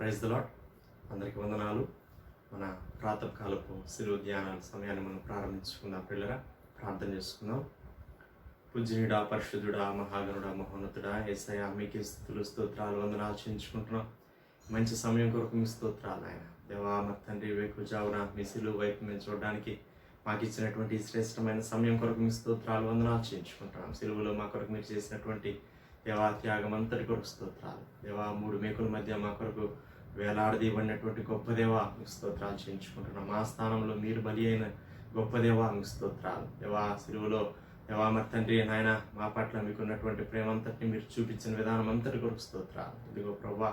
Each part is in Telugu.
Praise the lord. అందరికీ వందనాలు. మన ప్రాతకాలపు శిలువ ధ్యానాల సమయాన్ని మనం ప్రారంభించుకుందాం. పిల్లరా, ప్రార్థన చేసుకుందాం. పూజ్యుడా, పరిశుద్ధుడా, మహాగణుడా, మహోన్నతుడా, యేసయ్యా, మీకే స్తుతులు, స్తోత్రాలు, వందనాలు చెల్లించుకుంటున్నాం. మంచి సమయం కొరకు మీ స్తోత్రాలు ఆయన. దేవా, మా తండ్రి, వేకుజావున మీ శిలువ వైపు మేము చూడడానికి మాకు ఇచ్చినటువంటి శ్రేష్టమైన సమయం కొరకు మీ స్తోత్రాలు, వందనాలు చేయించుకుంటున్నాం. శిలువలో మా కొరకు మీరు చేసినటువంటి దేవా త్యాగం అంతటి కొరకు స్తోత్రాలు. దేవా, 3 మేకుల మధ్య మా కొరకు వేలాడదీయబడినటువంటి గొప్ప దేవా మీకు స్తోత్రాలు చేయించుకుంటున్నాం. మా స్థానంలో మీరు బలి అయిన గొప్ప దేవా మీకు స్తోత్రాలు. దేవా, శిలువలో దేవా మా తండ్రి నాయన మా పట్ల మీకున్నటువంటి ప్రేమ అంతటిని మీరు చూపించిన విధానం అంతటి కొరకు స్తోత్రాలు. ఇదిగో ప్రభువా,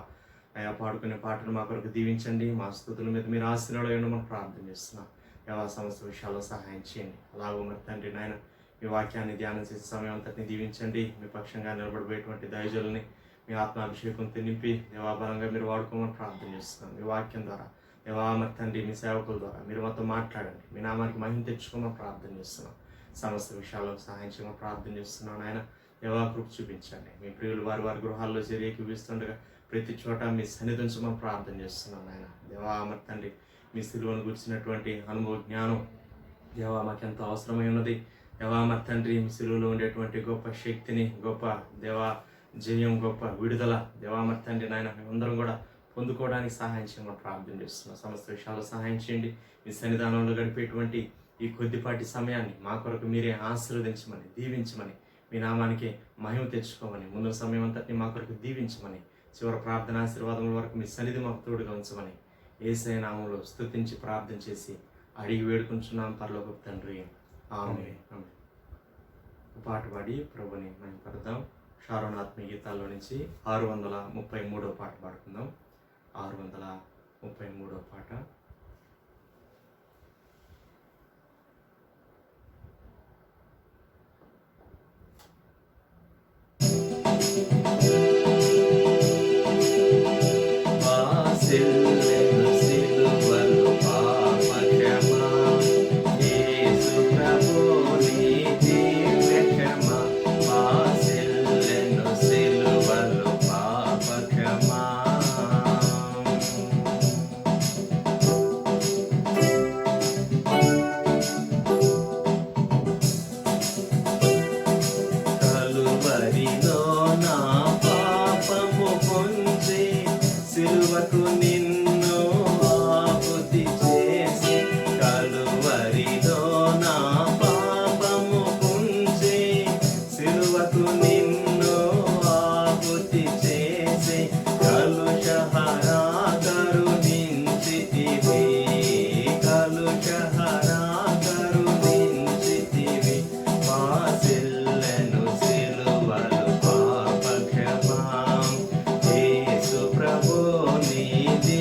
అయా పాడుకునే పాటలు మా కొరకు దీవించండి. మా స్తుతుల మీద మీరు ఆశీర్వాదం మనం ప్రార్థన చేస్తున్నాం. దేవా, సమస్త విషయాల్లో సహాయం చేయండి. అలాగో మరి తండ్రి నాయన మీ వాక్యాన్ని ధ్యానం చేసే సమయం అంతటిని దీవించండి. మీ పక్షంగా నిలబడిపోయేటువంటి దైవజనుల్ని మీ ఆత్మాభిషేకంతో నింపి దేవాబలంగా మీరు వాడుకోమని ప్రార్థన చేస్తున్నాం. మీ వాక్యం ద్వారా దేవా మరి తండ్రి మీ సేవకుల ద్వారా మీరు మాతో మాట్లాడండి. మీ నామానికి మహిమ తెచ్చుకోమని ప్రార్థన చేస్తున్నాం. సమస్త విషయాల్లో సహాయం చేయమని ప్రార్థన చేస్తున్నాను. ఆయన దేవా కృప చూపించండి. మీ ప్రియులు వారి వారి గృహాల్లో చేరి ఏకీవిస్తుండగా ప్రతి చోట మీ సన్నిధించమని ప్రార్థన చేస్తున్నాను. ఆయన దేవా మరి తండ్రి మీ శిలువను గురించినటువంటి అనుభవ జ్ఞానం దేవా మాకెంతో అవసరమై ఉన్నది. దేవా మరి తండ్రి మీ శిలువలో ఉండేటువంటి గొప్ప శక్తిని, గొప్ప దేవా జయం, గొప్ప విడుదల దేవా మరి తండ్రి నాయన మేమందరం కూడా పొందుకోవడానికి సహాయం చేయమని ప్రార్థన చేస్తున్నాం. సమస్త విషయాల్లో సహాయం చేయండి. మీ సన్నిధానంలో గడిపేటువంటి ఈ కొద్దిపాటి సమయాన్ని మా కొరకు మీరే ఆశీర్వదించమని, దీవించమని, మీ నామానికి మహిమ తెచ్చుకోమని, ముందు సమయం అంతటిని మా కొరకు దీవించమని, చివరి ప్రార్థన ఆశీర్వాదముల వరకు మీ సన్నిధి మాకు తోడుగా ఉంచమని యేసయ్య నామములో స్తుతించి ప్రార్థన చేసి అడిగి వేడుకుంటున్నాం పరలోకపు తండ్రి, ఆమేన్. పాట పాడి ప్రభుని మహిమపడదాం. షారోన్ ఆత్మీయ గీతాల్లో నుంచి 633వ పాట పాడుకుందాం. 633వ పాట. Ni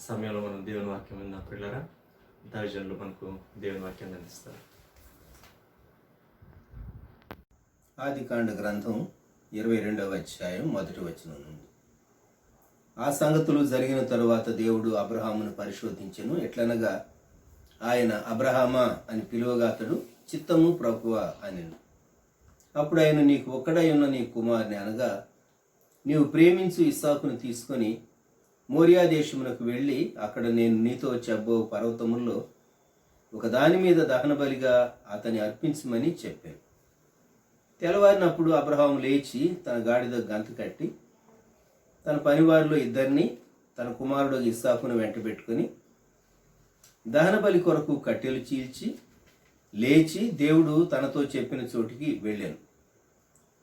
సమయంలో మనం దేవుని వాక్యం విన్న పిల్లరా దైవజనులు మనకు దేవుని వాక్యాన్ని అందిస్తారు. ఆదికాండ గ్రంథం 22వ అధ్యాయం 1వ వచనం నుండి. ఆ సంగతులు జరిగిన తరువాత దేవుడు అబ్రహామును పరిశోధించెను. ఎట్లనగా ఆయన అబ్రహామా అని పిలువగా అతడు చిత్తము ప్రభువా అనెను. అప్పుడు ఆయన, నీకు ఒక్కడై ఉన్న నీ కుమారుని అనగా నీవు ప్రేమించు ఇస్సాకును తీసుకొని మోరియా దేశమునకు వెళ్ళి అక్కడ నేను నీతో చెప్పబో పర్వతముల్లో ఒక దాని మీద దహన బలిగా అతని అర్పించమని చెప్పాను. తెల్లవారినప్పుడు అబ్రహాము లేచి తన గాడిద గంత కట్టి తన పనివారిలో ఇద్దరిని తన కుమారుడు ఇస్సాకును వెంట పెట్టుకుని దహన బలి కొరకు కట్టెలు చీల్చి లేచి దేవుడు తనతో చెప్పిన చోటికి వెళ్ళాను.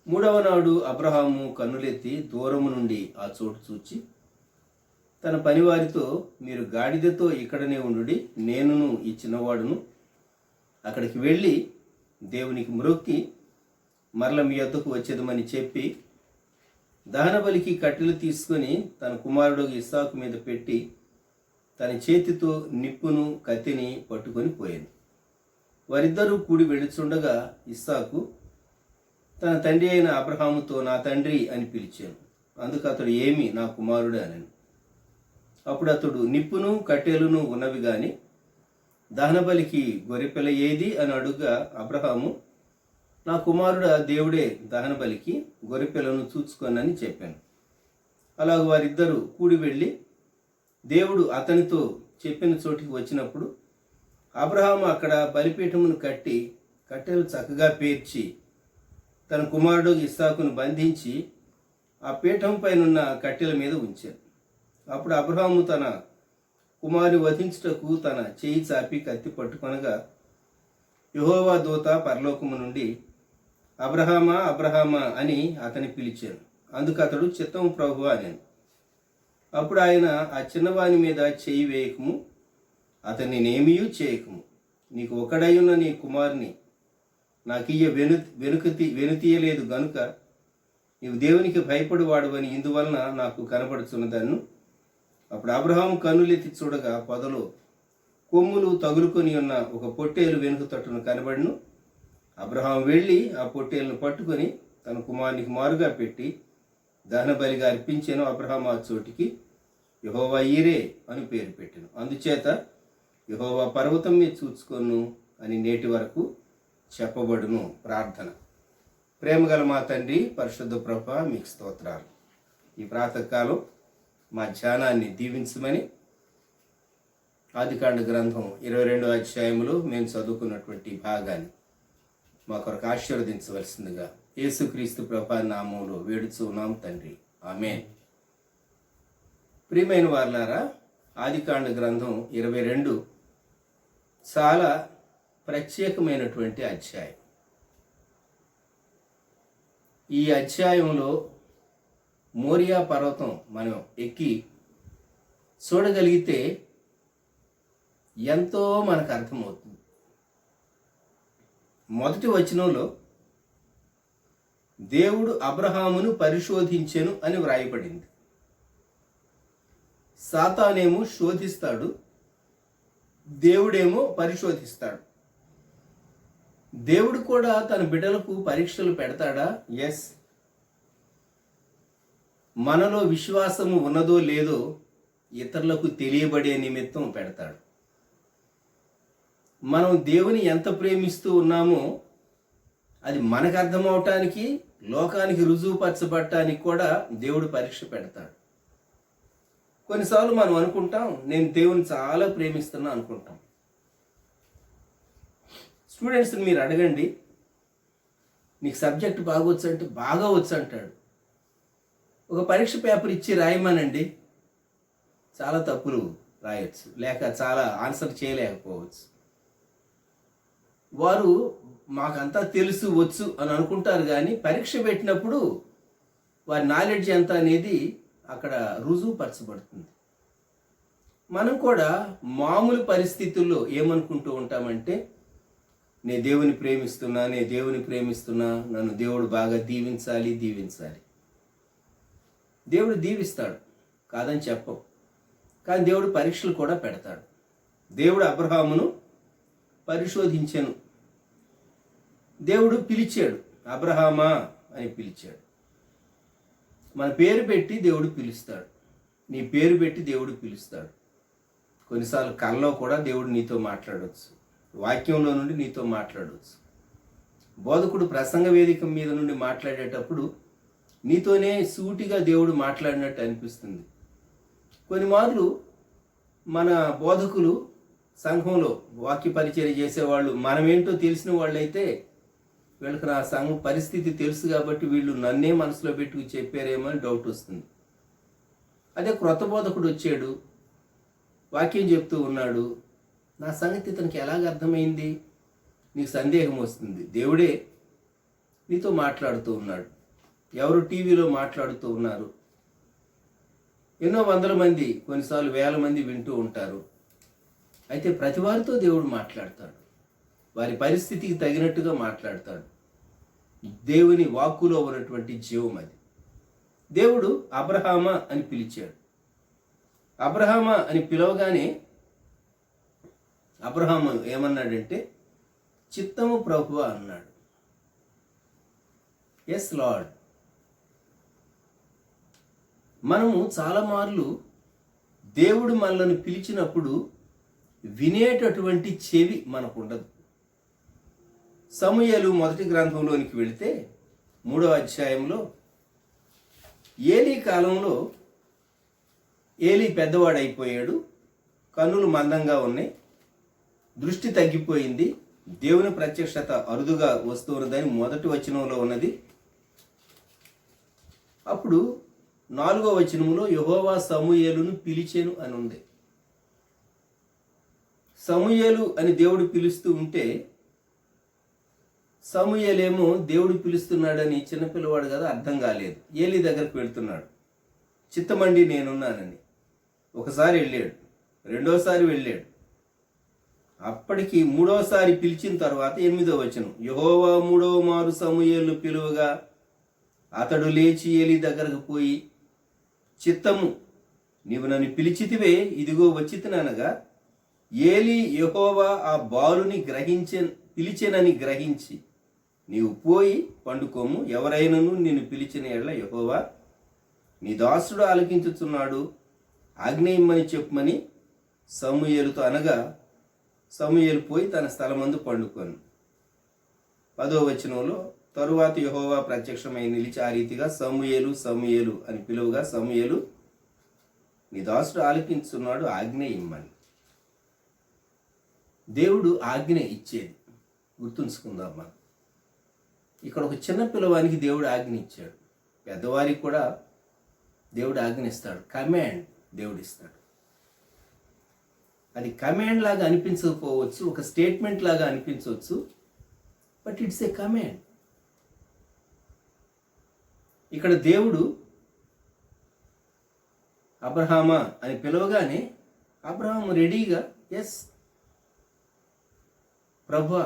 మూడవ నాడు అబ్రహాము కన్నులెత్తి దూరము నుండి ఆ చోటు చూచి తన పనివారితో, మీరు గాడిదతో ఇక్కడనే ఉండుడి, నేనును ఈ చిన్నవాడును అక్కడికి వెళ్ళి దేవునికి మ్రొక్కి మరల మీ వద్దకు వచ్చేదమని చెప్పి దహనబలికి కట్టెలు తీసుకొని తన కుమారుడు ఇస్సాకు మీద పెట్టి తన చేతితో నిప్పును కత్తిని పట్టుకొని పోయాను. వారిద్దరూ కూడి వెళుచుండగా ఇస్సాకు తన తండ్రి అయిన అబ్రహాముతో, నా తండ్రి అని పిలిచాను. అందుకు అతడు, ఏమి నా కుమారుడు అనను. అప్పుడు అతడు, నిప్పును కట్టెలును ఉన్నవి గాని దహనబలికి గొర్రెపిల్ల ఏది అని అడుగా అబ్రహాము, నా కుమారుడు దేవుడే దహనబలికి గొర్రెపిల్లను చూచుకొనని చెప్పాను. అలాగ వారిద్దరూ కూడి వెళ్ళి దేవుడు అతనితో చెప్పిన చోటికి వచ్చినప్పుడు అబ్రహాము అక్కడ బలిపీఠమును కట్టి కట్టెలు చక్కగా పేర్చి తన కుమారుడు ఇస్సాకును బంధించి ఆ పీఠం పైనున్న కట్టెల మీద ఉంచారు. అప్పుడు అబ్రహాము తన కుమారుని వధించుటకు తన చేయి చాపి కత్తి పట్టుకొనగా యెహోవా దూత పరలోకము నుండి, అబ్రహామా అబ్రహామా అని అతని పిలిచాను. అందుకు అతడు, చిత్తము ప్రభువా అనెను. అప్పుడు ఆయన, ఆ చిన్నవాని మీద చేయి వేయకము, అతన్ని నేమియూ చేయకము. నీకు ఒకడైన నీ కుమారుని నాకియ్య వెనుతీయలేదు గనుక నీవు దేవునికి భయపడువాడువని ఇందువలన నాకు కనబడుచున్నదన్ను. అప్పుడు అబ్రహాము కన్నులెత్తి చూడగా పొదలో కొమ్ములు తగులుకొని ఉన్న ఒక పొట్టేలు వెనుక తట్టును కనబడును. అబ్రహాము వెళ్ళి ఆ పొట్టేలును పట్టుకొని తన కుమారునికి మారుగా పెట్టి దహన బలిగా అర్పించాను. అబ్రహాము ఆ చోటికి యెహోవా ఈరే అని పేరు పెట్టాను. అందుచేత యెహోవా పర్వతం మీద చూచుకొను అని నేటి వరకు చెప్పబడును. ప్రార్థన. ప్రేమగల మా తండ్రి, పరిశుద్ధ ప్రభువా, మీకు స్తోత్రాలు. ఈ ప్రాతకాలం మా ధ్యానాన్ని దీవించమని ఆదికాండ గ్రంథం 22వ అధ్యాయంలో మేము చదువుకున్నటువంటి భాగాన్ని మా కొరకు ఆశీర్వదించవలసిందిగా యేసుక్రీస్తు ప్రభువా నామములో వేడుచున్నాం తండ్రి, ఆమేన్. ప్రియమైన వారలారా, ఆదికాండ గ్రంథం 22 చాలా ప్రత్యేకమైనటువంటి అధ్యాయం. ఈ అధ్యాయంలో మోరియా పర్వతం మనం ఎక్కి చూడగలిగితే ఎంతో మనకు అర్థమవుతుంది. మొదటి వచనంలో దేవుడు అబ్రహామును పరిశోధించెను అని వ్రాయబడింది. సాతానేమో శోధిస్తాడు, దేవుడేమో పరిశోధిస్తాడు. దేవుడు కూడా తన బిడ్డలకు పరీక్షలు పెడతాడా? ఎస్. మనలో విశ్వాసము ఉన్నదో లేదో ఇతరులకు తెలియబడే నిమిత్తం పెడతాడు. మనం దేవుని ఎంత ప్రేమిస్తూ ఉన్నామో అది మనకు అర్థమవటానికి, లోకానికి రుజువుపరచబడటానికి కూడా దేవుడు పరీక్ష పెడతాడు. కొన్నిసార్లు మనం అనుకుంటాం, నేను దేవుని చాలా ప్రేమిస్తున్నా అనుకుంటాం. స్టూడెంట్స్ని మీరు అడగండి, నీకు సబ్జెక్ట్ బాగొచ్చు అంటే బాగా వచ్చు అంటాడు. ఒక పరీక్ష పేపర్ ఇచ్చి రాయమనండి, చాలా తప్పులు రాయొచ్చు, లేక చాలా ఆన్సర్ చేయలేకపోవచ్చు. వారు మాకంతా తెలుసు వచ్చు అని అనుకుంటారు, కానీ పరీక్ష పెట్టినప్పుడు వారి నాలెడ్జ్ ఎంత అనేది అక్కడ రుజువుపరచబడుతుంది. మనం కూడా మామూలు పరిస్థితుల్లో ఏమనుకుంటూ ఉంటామంటే, నేను దేవుని ప్రేమిస్తున్నా, నన్ను దేవుడు బాగా దీవించాలి. దేవుడు దీవిస్తాడు, కాదని చెప్పం. కానీ దేవుడు పరీక్షలు కూడా పెడతాడు. దేవుడు అబ్రహామును పరిశోధించెను. దేవుడు పిలిచాడు, అబ్రహామా అని పిలిచాడు. మన పేరు పెట్టి దేవుడు పిలుస్తాడు. నీ పేరు పెట్టి దేవుడు పిలుస్తాడు. కొన్నిసార్లు కల్లో కూడా దేవుడు నీతో మాట్లాడవచ్చు, వాక్యంలో నుండి నీతో మాట్లాడవచ్చు. బోధకుడు ప్రసంగ వేదిక మీద నుండి మాట్లాడేటప్పుడు నీతోనే సూటిగా దేవుడు మాట్లాడినట్టు అనిపిస్తుంది. కొన్ని మార్లు మన బోధకులు సంఘంలో వాక్య పరిచర్య చేసేవాళ్ళు మనమేంటో తెలిసిన వాళ్ళైతే వీళ్ళకి నా సంఘం పరిస్థితి తెలుసు కాబట్టి వీళ్ళు నన్నే మనసులో పెట్టుకు చెప్పారేమో అని డౌట్ వస్తుంది. అదే క్రొత్త బోధకుడు వచ్చాడు, వాక్యం చెప్తూ ఉన్నాడు, నా సంగతి ఇతనికి ఎలాగ అర్థమైంది, నీకు సందేహం వస్తుంది. దేవుడే నీతో మాట్లాడుతూ ఉన్నాడు. ఎవరు టీవీలో మాట్లాడుతూ ఉన్నారు, ఎన్నో వందల మంది, కొన్నిసార్లు వేల మంది వింటూ ఉంటారు. అయితే ప్రతి వారితో దేవుడు మాట్లాడతాడు, వారి పరిస్థితికి తగినట్టుగా మాట్లాడతాడు. దేవుని వాక్కులో ఉన్నటువంటి జీవం అది. దేవుడు అబ్రహామా అని పిలిచాడు. అబ్రహామా అని పిలవగానే అబ్రహాము ఏమన్నాడంటే, చిత్తము ప్రభువా అన్నాడు. Yes lord. మనము చాలా మార్లు దేవుడు మనల్ని పిలిచినప్పుడు వినేటటువంటి చెవి మనకు ఉండదు. సమూయేలు మొదటి గ్రంథంలోనికి వెళితే 3వ అధ్యాయంలో ఏలీ కాలంలో ఏలీ పెద్దవాడైపోయాడు, కన్నులు మందంగా ఉన్నాయి, దృష్టి తగ్గిపోయింది, దేవుని ప్రత్యక్షత అరుదుగా వస్తున్నదని మొదటి వచనంలో ఉన్నది. అప్పుడు 4వ వచనంలో యెహోవా సమూయేలును పిలిచెను అని ఉంది. సమూయేలు అని దేవుడు పిలుస్తూ ఉంటే సమూయేలేమో దేవుడు పిలుస్తున్నాడని చిన్నపిల్లవాడు కదా, అర్థం కాలేదు. ఏలీ దగ్గరకు వెళ్తున్నాడు, చిత్తమండి నేనున్నానని. ఒకసారి వెళ్ళాడు, రెండోసారి వెళ్ళాడు. అప్పటికి 3వసారి పిలిచిన తర్వాత 8వ వచనం, యెహోవా 3వ మారు సమూయేలును పిలువగా అతడు లేచి ఏలీ దగ్గరకు పోయి, చిత్తము నీవు నన్ను పిలిచితివే, ఇదిగో వచ్చితిననగా ఏలీ యెహోవా ఆ బాలుని పిలిచెనని గ్రహించి, నీవు పోయి పండుకోము, ఎవరైనను నిన్ను పిలిచిన ఎడల యెహోవా నీ దాసుడు ఆలకించుచున్నాడు, ఆజ్ఞయిమ్మని చెప్పుమని సమూయేలుతో అనగా సమూయేలు పోయి తన స్థలమందు పండుకొను. 10వ వచనంలో, తరువాత యెహోవా ప్రత్యక్షమై నిలిచి ఆ రీతిగా సమూయేలు సమూయేలు అని పిలువగా సమూయేలు నీ దాసుడు ఆలకించుచున్నాడు, ఆజ్ఞ ఇమ్మని. దేవుడు ఆజ్ఞ ఇచ్చేది గుర్తుంచుకుందాం మనం. ఇక్కడ ఒక చిన్న పిల్లవానికి దేవుడు ఆజ్ఞ ఇచ్చాడు, పెద్దవారికి కూడా దేవుడు ఆజ్ఞ ఇస్తాడు. కమాండ్ దేవుడు ఇస్తాడు. అది కమాండ్ లాగా అనిపించకపోవచ్చు, ఒక స్టేట్మెంట్ లాగా అనిపించవచ్చు, బట్ ఇట్స్ ఏ కమాండ్. ఇక్కడ దేవుడు అబ్రహామా అని పిలవగానే అబ్రహాము రెడీగా, ఎస్ ప్రభువా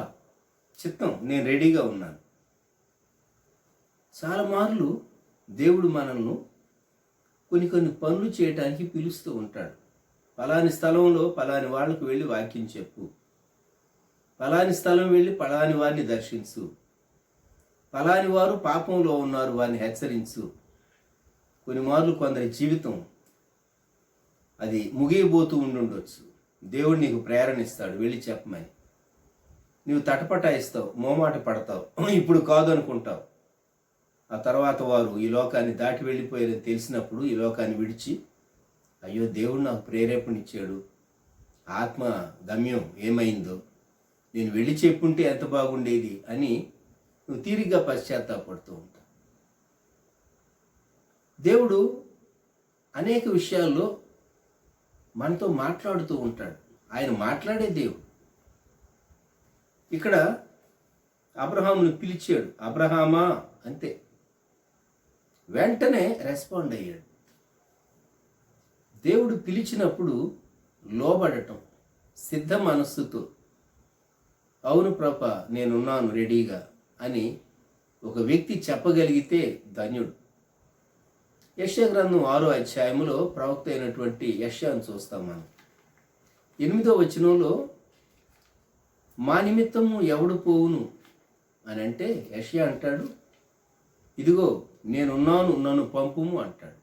చిత్తం, నేను రెడీగా ఉన్నాను. చాలా మార్లు దేవుడు మనల్ని కొన్ని పనులు చేయడానికి పిలుస్తూ ఉంటాడు. పలాని స్థలంలో పలాని వాళ్ళకు వెళ్ళి వాక్యం చెప్పు, పలాని స్థలం వెళ్ళి పలాని వారిని దర్శించు, పలాని వారు పాపంలో ఉన్నారు వారిని హెచ్చరించు. కొన్ని మార్లు కొందరి జీవితం అది ముగియబోతూ ఉండుండొచ్చు, దేవుడు నీకు ప్రేరణ ఇస్తాడు వెళ్ళి చెప్పమని. నీవు తటపటాయిస్తావు, మోమాట పడతావు, ఇప్పుడు కాదు అనుకుంటావు. ఆ తర్వాత వారు ఈ లోకాన్ని దాటి వెళ్ళిపోయారని తెలిసినప్పుడు ఈ లోకాన్ని విడిచి, అయ్యో దేవుడు నాకు ప్రేరేపణ ఇచ్చాడు, ఆత్మ గమ్యం ఏమైందో, నేను వెళ్ళి చెప్పుంటే ఎంత బాగుండేది అని నువ్వు తీరిగ్గా పశ్చాత్తాపడుతూ ఉంటావు. దేవుడు అనేక విషయాల్లో మనతో మాట్లాడుతూ ఉంటాడు. ఆయన మాట్లాడే దేవుడు. ఇక్కడ అబ్రహామును పిలిచాడు, అబ్రహామా అంతే, వెంటనే రెస్పాండ్ అయ్యాడు. దేవుడు పిలిచినప్పుడు లోబడటం, సిద్ధ మనస్సుతో, అవును ప్రభా నేనున్నాను రెడీగా అని ఒక వ్యక్తి చెప్పగలిగితే ధన్యుడు. యెషయా గ్రంథం 6వ అధ్యాయములో ప్రవక్త అయినటువంటి యెషయాను చూస్తాం మనం. 8వ వచనంలో మా నిమిత్తము ఎవడు పోవును అని అంటే యెషయా అంటాడు, ఇదిగో నేనున్నాను, నన్ను పంపుము అంటాడు.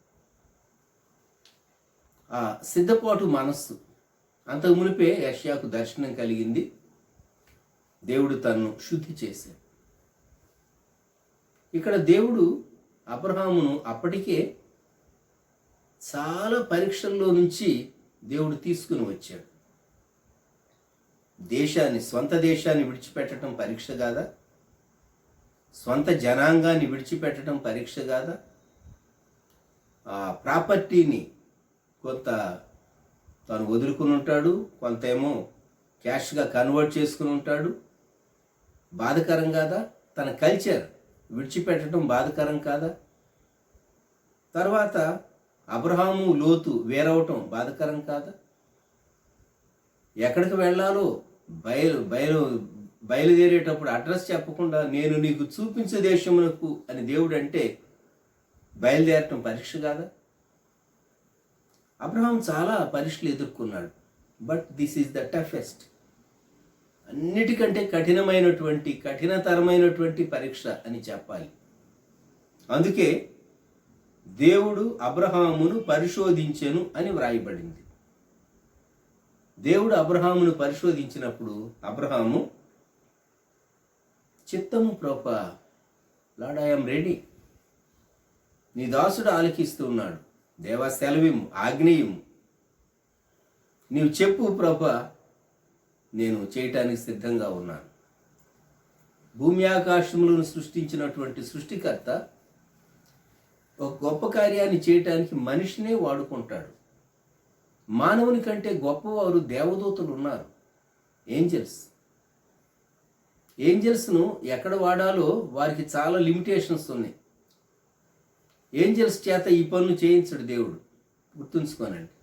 ఆ సిద్ధపాటు మనస్సు. అంతకు మునిపే యెషయాకు దర్శనం కలిగింది. దేవుడు తన్ను శుద్ధి చేశాడు. ఇక్కడ దేవుడు అబ్రహామును అప్పటికే చాలా పరీక్షల్లో నుంచి దేవుడు తీసుకుని వచ్చాడు. స్వంత దేశాన్ని విడిచిపెట్టడం పరీక్ష కాదా? స్వంత జనాంగాన్ని విడిచిపెట్టడం పరీక్ష కాదా? ఆ ప్రాపర్టీని కొంత తను వదులుకుని ఉంటాడు, కొంత ఏమో క్యాష్గా కన్వర్ట్ చేసుకుని ఉంటాడు. బాధకరం కాదా? తన కల్చర్ విడిచిపెట్టడం బాధకరం కాదా? తర్వాత అబ్రహాము లోతు వేరవటం బాధకరం కాదా? ఎక్కడికి వెళ్ళాలో బయలుదేరేటప్పుడు అడ్రస్ చెప్పకుండా నేను నీకు చూపించే దేశమునకు అని దేవుడు అంటే బయలుదేరటం పరీక్ష కాదా? అబ్రహాం చాలా పరీక్షలు ఎదుర్కొన్నాడు. But this is the toughest, అన్నిటికంటే కఠినతరమైనటువంటి పరీక్ష అని చెప్పాలి. అందుకే దేవుడు అబ్రహామును పరిశోధించెను అని వ్రాయబడింది. దేవుడు అబ్రహామును పరిశోధించినప్పుడు అబ్రహాము చిత్తము ప్రభా, లార్డ్ ఐ యామ్ రెడీ, నీ దాసుడు ఆలకిస్తూ ఉన్నాడు, దేవా సెలవిము, ఆజ్ఞేయము, నీవు చెప్పు ప్రభా, నేను చేయటానికి సిద్ధంగా ఉన్నాను. భూమి ఆకాశములను సృష్టించినటువంటి సృష్టికర్త ఒక గొప్ప కార్యాన్ని చేయటానికి మనిషినే వాడుకుంటాడు. మానవుని కంటే గొప్పవారు దేవదూతలు ఉన్నారు, ఏంజల్స్ను ఎక్కడ వాడాలో వారికి చాలా లిమిటేషన్స్ ఉన్నాయి. ఏంజల్స్ చేత ఈ పనులు చేయించడు దేవుడు, గుర్తుంచుకోనండి.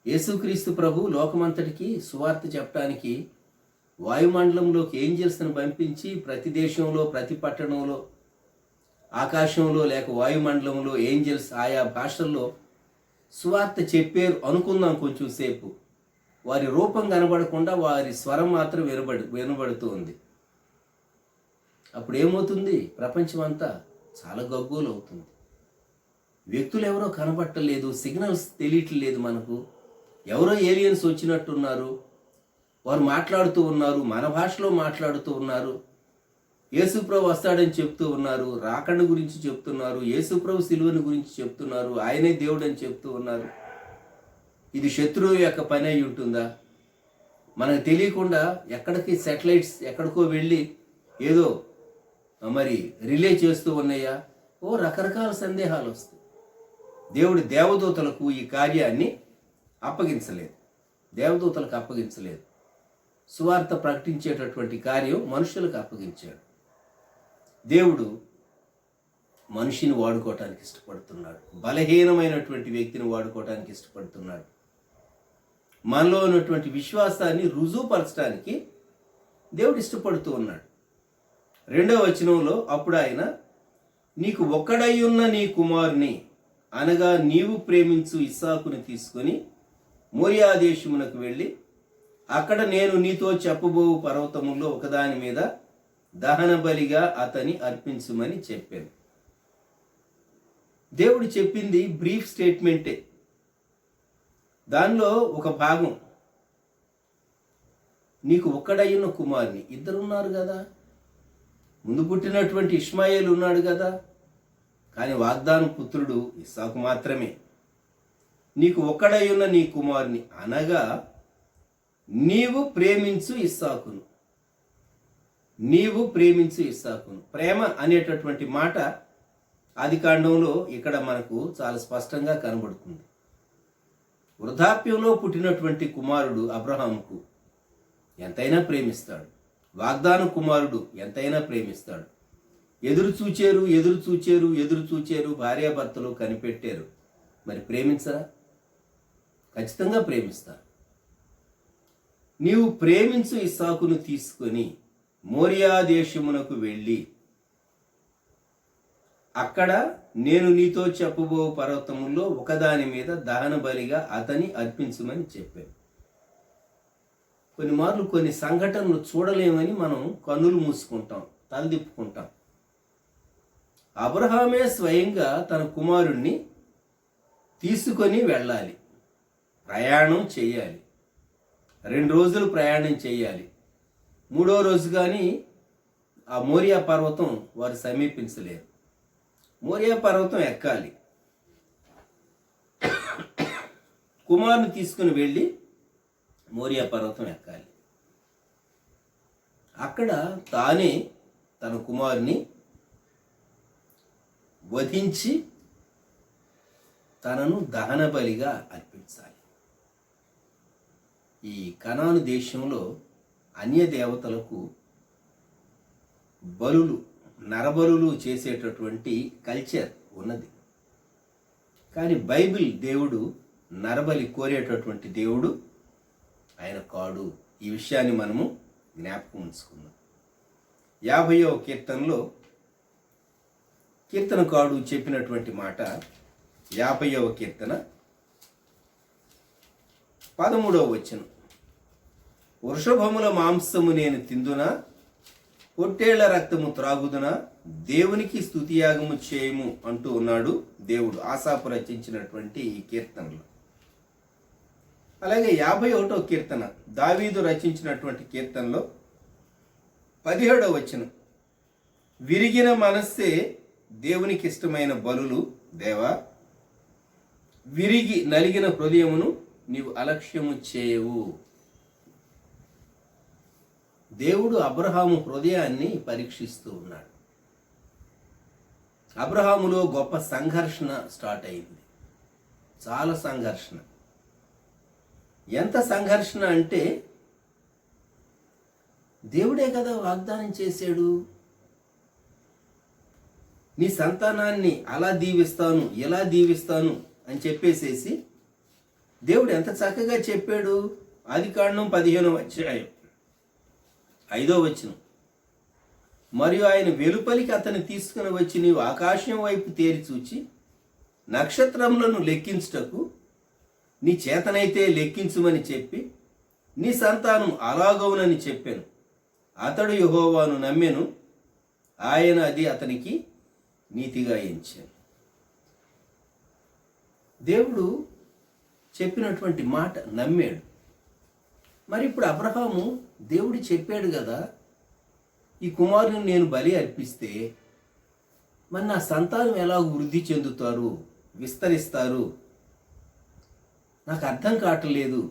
యేసుక్రీస్తు ప్రభు లోకమంతటికి సువార్త చెప్పడానికి వాయుమండలంలోకి ఏంజల్స్ని పంపించి ప్రతి దేశంలో, ప్రతి పట్టణంలో, ఆకాశంలో లేక వాయుమండలంలో ఏంజల్స్ ఆయా భాషల్లో సువార్త చెప్పారు అనుకుందాం. కొంచెం సేపు వారి రూపం కనబడకుండా వారి స్వరం మాత్రం వినబడుతూ ఉంది. అప్పుడు ఏమవుతుంది? ప్రపంచం అంతా చాలా గగ్గోలు అవుతుంది. వ్యక్తులు ఎవరో కనబట్టలేదు, సిగ్నల్స్ తెలియట్లేదు మనకు. ఎవరో ఏలియన్స్ వచ్చినట్టున్నారు, వారు మాట్లాడుతూ ఉన్నారు, మన భాషలో మాట్లాడుతూ ఉన్నారు. యేసుప్రభు వస్తాడని చెప్తూ ఉన్నారు, రాకడ గురించి చెప్తున్నారు, యేసుప్రభు సిలువని గురించి చెప్తున్నారు, ఆయనే దేవుడు అని చెప్తూ ఉన్నారు. ఇది శత్రువు యొక్క పని అయి ఉంటుందా? మనకు తెలియకుండా ఎక్కడికి శాటిలైట్స్ ఎక్కడికో వెళ్ళి ఏదో మరి రిలే చేస్తూ ఉన్నాయా? రకరకాల సందేహాలు వస్తాయి. దేవుడి దేవదూతలకు ఈ కార్యాన్ని అప్పగించలేదు, దేవదూతలకు అప్పగించలేదు. సువార్త ప్రకటించేటటువంటి కార్యం మనుషులకు అప్పగించాడు. దేవుడు మనిషిని వాడుకోవటానికి ఇష్టపడుతున్నాడు, బలహీనమైనటువంటి వ్యక్తిని వాడుకోవటానికి ఇష్టపడుతున్నాడు. మనలో ఉన్నటువంటి విశ్వాసాన్ని రుజువుపరచడానికి దేవుడు ఇష్టపడుతూ ఉన్నాడు. 2వ వచనంలో అప్పుడు ఆయన, నీకు ఒక్కడయ్యున్న నీ కుమారుని అనగా నీవు ప్రేమించు ఇస్సాకుని తీసుకొని మోరియా దేశమునకు వెళ్ళి అక్కడ నేను నీతో చెప్పబోవు పర్వతముల్లో ఒకదాని మీద దహన బలిగా అతని అర్పించుమని చెప్పాను. దేవుడు చెప్పింది బ్రీఫ్ స్టేట్మెంటే. దానిలో ఒక భాగం, నీకు ఒక్కడయ్యున్న కుమారుని, ఇద్దరున్నారు కదా, ముందు పుట్టినటువంటి ఇష్మాయేలు ఉన్నాడు కదా, కానీ వాగ్దాన పుత్రుడు ఇస్సాకు మాత్రమే. నీకు ఒక్కడయ్యున్న నీ కుమారుని అనగా నీవు ప్రేమించు ఇస్సాకును, నీవు ప్రేమించు ఇస్సాకును. ప్రేమ అనేటటువంటి మాట ఆదికాండంలో ఇక్కడ మనకు చాలా స్పష్టంగా కనబడుతుంది. వృద్ధాప్యంలో పుట్టినటువంటి కుమారుడు అబ్రహాముకు ఎంతైనా ప్రేమిస్తాడు, వాగ్దాన కుమారుడు ఎంతైనా ప్రేమిస్తాడు. ఎదురు చూచారు, భార్యాభర్తలు కనిపెట్టారు, మరి ప్రేమించరా? ఖచ్చితంగా ప్రేమిస్తారు. నీవు ప్రేమించు ఇస్సాకును తీసుకొని మోరియా దేశమునకు వెళ్ళి అక్కడ నేను నీతో చెప్పబో పర్వతముల్లో ఒకదాని మీద దహన బలిగా అతని అర్పించమని చెప్పాను. కొన్ని మార్లు కొన్ని సంఘటనలు చూడలేమని మనం కన్నులు మూసుకుంటాం, తలదిప్పుకుంటాం. అబ్రహామే స్వయంగా తన కుమారుణ్ణి తీసుకొని వెళ్ళాలి, ప్రయాణం చేయాలి. 2 రోజులు ప్రయాణం చేయాలి. 3వ రోజు కానీ ఆ మోరియా పర్వతం వారు సమీపించలేరు. మోరియా పర్వతం ఎక్కాలి. కుమారుని తీసుకుని వెళ్ళి మోరియా పర్వతం ఎక్కాలి. అక్కడ తానే తన కుమారుని వధించి తనను దహన బలిగా అర్పించాలి. ఈ కనాను దేశంలో అన్య దేవతలకు బలులు, నరబలులు చేసేటటువంటి కల్చర్ ఉన్నది. కానీ బైబిల్ దేవుడు నరబలి కోరేటటువంటి దేవుడు ఆయన కాడు. ఈ విషయాన్ని మనము జ్ఞాపకం ఉంచుకుందాం. 50వ కీర్తనలో కీర్తనకారుడు చెప్పినటువంటి మాట, 50వ కీర్తన 13వ వచనం, వృషభముల మాంసము నేను తిందునా, పొట్టేళ్ల రక్తము త్రాగుదునా, దేవునికి స్తుతియాగము చేయము అంటూ ఉన్నాడు దేవుడు ఆసాపు రచించినటువంటి ఈ కీర్తనలో. అలాగే 51వ కీర్తన దావీదు రచించినటువంటి కీర్తనలో 17వ వచనం, విరిగిన మనస్సే దేవునికి ఇష్టమైన బలులు దేవా, విరిగి నలిగిన హృదయమును నీవు అలక్ష్యము చేయవు. దేవుడు అబ్రహాము హృదయాన్ని పరీక్షిస్తూ ఉన్నాడు. అబ్రహాములో గొప్ప సంఘర్షణ స్టార్ట్ అయింది. చాలా సంఘర్షణ. ఎంత సంఘర్షణ అంటే, దేవుడే కదా వాగ్దానం చేశాడు, నీ సంతానాన్ని అలా దీవిస్తాను, ఎలా దీవిస్తాను అని చెప్పేసేసి దేవుడు ఎంత చక్కగా చెప్పాడు. ఆదికాండం 15వ అధ్యాయం 5వ వచనం, మరియు ఆయన వెలుపలికి అతన్ని తీసుకుని వచ్చి నీవు ఆకాశం వైపు తేరి చూచి నక్షత్రములను లెక్కించుటకు నీ చేతనైతే లెక్కించుమని చెప్పి నీ సంతానం అలాగవునని చెప్పాను. అతడు యెహోవాను నమ్మెను, ఆయన అది అతనికి నీతిగా ఎంచాను. దేవుడు చెప్పినటువంటి మాట నమ్మాడు. మరి ఇప్పుడు అబ్రహాము దేవుడు చెప్పాడు కదా, ఈ కుమారుని నేను బలి అర్పిస్తే మరి నా సంతానం ఎలా వృద్ధి చెందుతారు, విస్తరిస్తారు, నాకు అర్థం కావట్లేదు.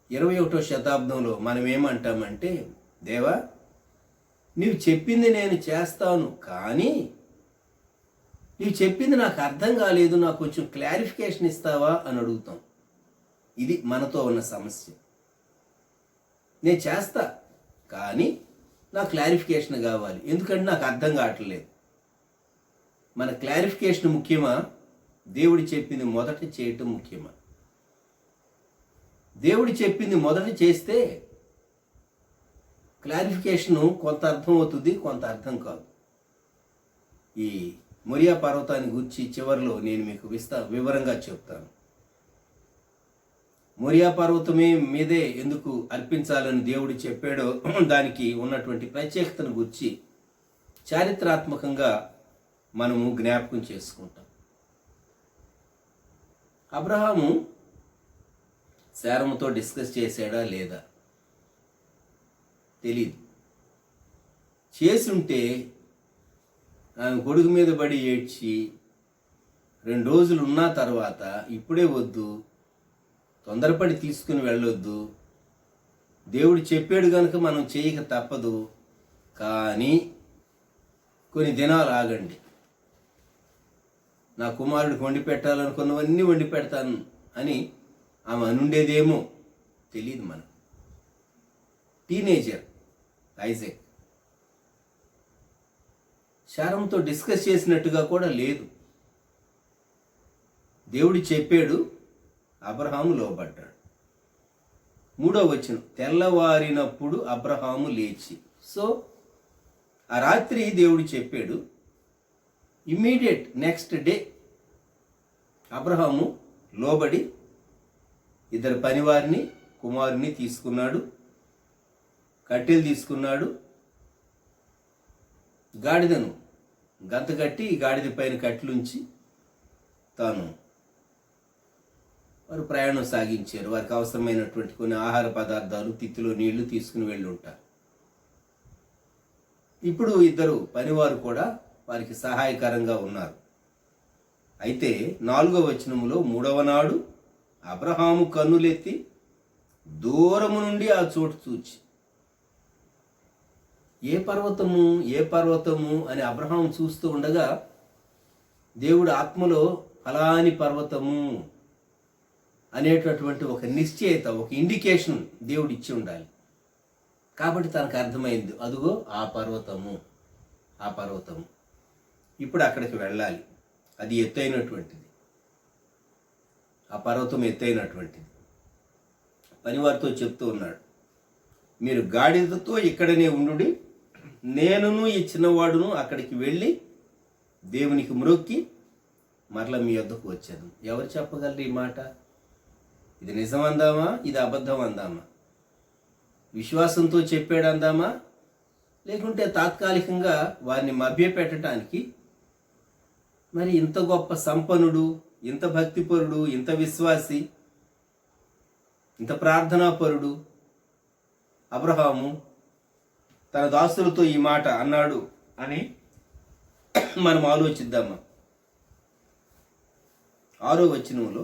21వ శతాబ్దంలో మనం ఏమంటామంటే, దేవా నీవు చెప్పింది నేను చేస్తాను, కానీ నీవు చెప్పింది నాకు అర్థం కాలేదు, నాకు కొంచెం క్లారిఫికేషన్ ఇస్తావా అని అడుగుతాం. ఇది మనతో ఉన్న సమస్య. నేను చేస్తా, కానీ నాకు క్లారిఫికేషన్ కావాలి, ఎందుకంటే నాకు అర్థం కావట్లేదు. మన క్లారిఫికేషన్ ముఖ్యమా, దేవుడు చెప్పింది మొదట చేయటం ముఖ్యమా? దేవుడు చెప్పింది మొదట చేస్తే క్లారిఫికేషను కొంత అర్థం అవుతుంది, కొంత అర్థం కాదు. ఈ మొరియా పర్వతాన్ని గురించి చివరిలో నేను మీకు వివరంగా చెప్తాను. మొరియా పర్వతమే మీదే ఎందుకు అర్పించాలని దేవుడు చెప్పాడో దానికి ఉన్నటువంటి ప్రత్యేకతను గురించి చారిత్రాత్మకంగా మనము జ్ఞాపకం చేసుకుంటాం. అబ్రహాము శారముతో డిస్కస్ చేశాడా లేదా తెలీదు. చేసుంటే ఆమె కొడుకు మీద పడి ఏడ్చి 2 రోజులు ఉన్న తర్వాత ఇప్పుడే వద్దు, తొందరపడి తీసుకుని వెళ్ళొద్దు, దేవుడు చెప్పాడు కనుక మనం చేయక తప్పదు, కానీ కొన్ని దినాలు ఆగండి, నా కుమారుడికి వండి పెట్టాలనుకున్నవన్నీ వండి పెడతాను అని ఆమె అనుండేదేమో తెలియదు. మనం టీనేజర్ ఐజాక్ శారంతో డిస్కస్ చేసినట్టుగా కూడా లేదు. దేవుడు చెప్పాడు, అబ్రహాము లోబడ్డాడు. 3వ వచనం, తెల్లవారినప్పుడు అబ్రహాము లేచి. సో ఆ రాత్రి దేవుడు చెప్పాడు, ఇమ్మీడియట్ నెక్స్ట్ డే అబ్రహాము లోబడి ఇద్దరు పనివారిని కుమారుని తీసుకున్నాడు, కట్టెలు తీసుకున్నాడు, గాడిదను గంత కట్టి గాడిద పైన కట్టెలుంచి తాను వారు ప్రయాణం సాగించారు. వారికి అవసరమైనటువంటి కొన్ని ఆహార పదార్థాలు, తిత్తిలో నీళ్లు తీసుకుని వెళ్ళి ఉంటారు. ఇప్పుడు ఇద్దరు పనివారు కూడా వారికి సహాయకరంగా ఉన్నారు. అయితే 4వ వచనములో 3వ నాడు అబ్రహాము కన్నులెత్తి దూరము నుండి ఆ చోటు చూచి, ఏ పర్వతము అని అబ్రహాము చూస్తూ ఉండగా దేవుడు ఆత్మలో ఫలాని పర్వతము అనేటటువంటి ఒక నిశ్చయత, ఒక ఇండికేషన్ దేవుడు ఇచ్చి ఉండాలి. కాబట్టి తనకు అర్థమైంది, అదుగో ఆ పర్వతము. ఇప్పుడు అక్కడికి వెళ్ళాలి. అది ఎత్తైనటువంటిది, ఆ పర్వతం ఎత్తైనటువంటిది. పనివారితో చెప్తూ ఉన్నాడు, మీరు గాడిదతో ఇక్కడనే ఉండుడి, నేనును ఈ చిన్నవాడును అక్కడికి వెళ్ళి దేవునికి మ్రొక్కి మరల మీ వద్దకు వచ్చాను. ఎవరు చెప్పగలరు ఈ మాట? ఇది నిజం అందామా, ఇది అబద్ధం అందామా? విశ్వాసంతో చెప్పాడు అందామా, లేకుంటే తాత్కాలికంగా వారిని మభ్యపెట్టడానికి? మరి ఇంత గొప్ప సంపన్నుడు, ఇంత భక్తిపరుడు, ఇంత విశ్వాసి, ఇంత ప్రార్థనాపరుడు అబ్రహాము తన దాసులతో ఈ మాట అన్నాడు అని మనం ఆలోచిద్దామా? 6వ వచనంలో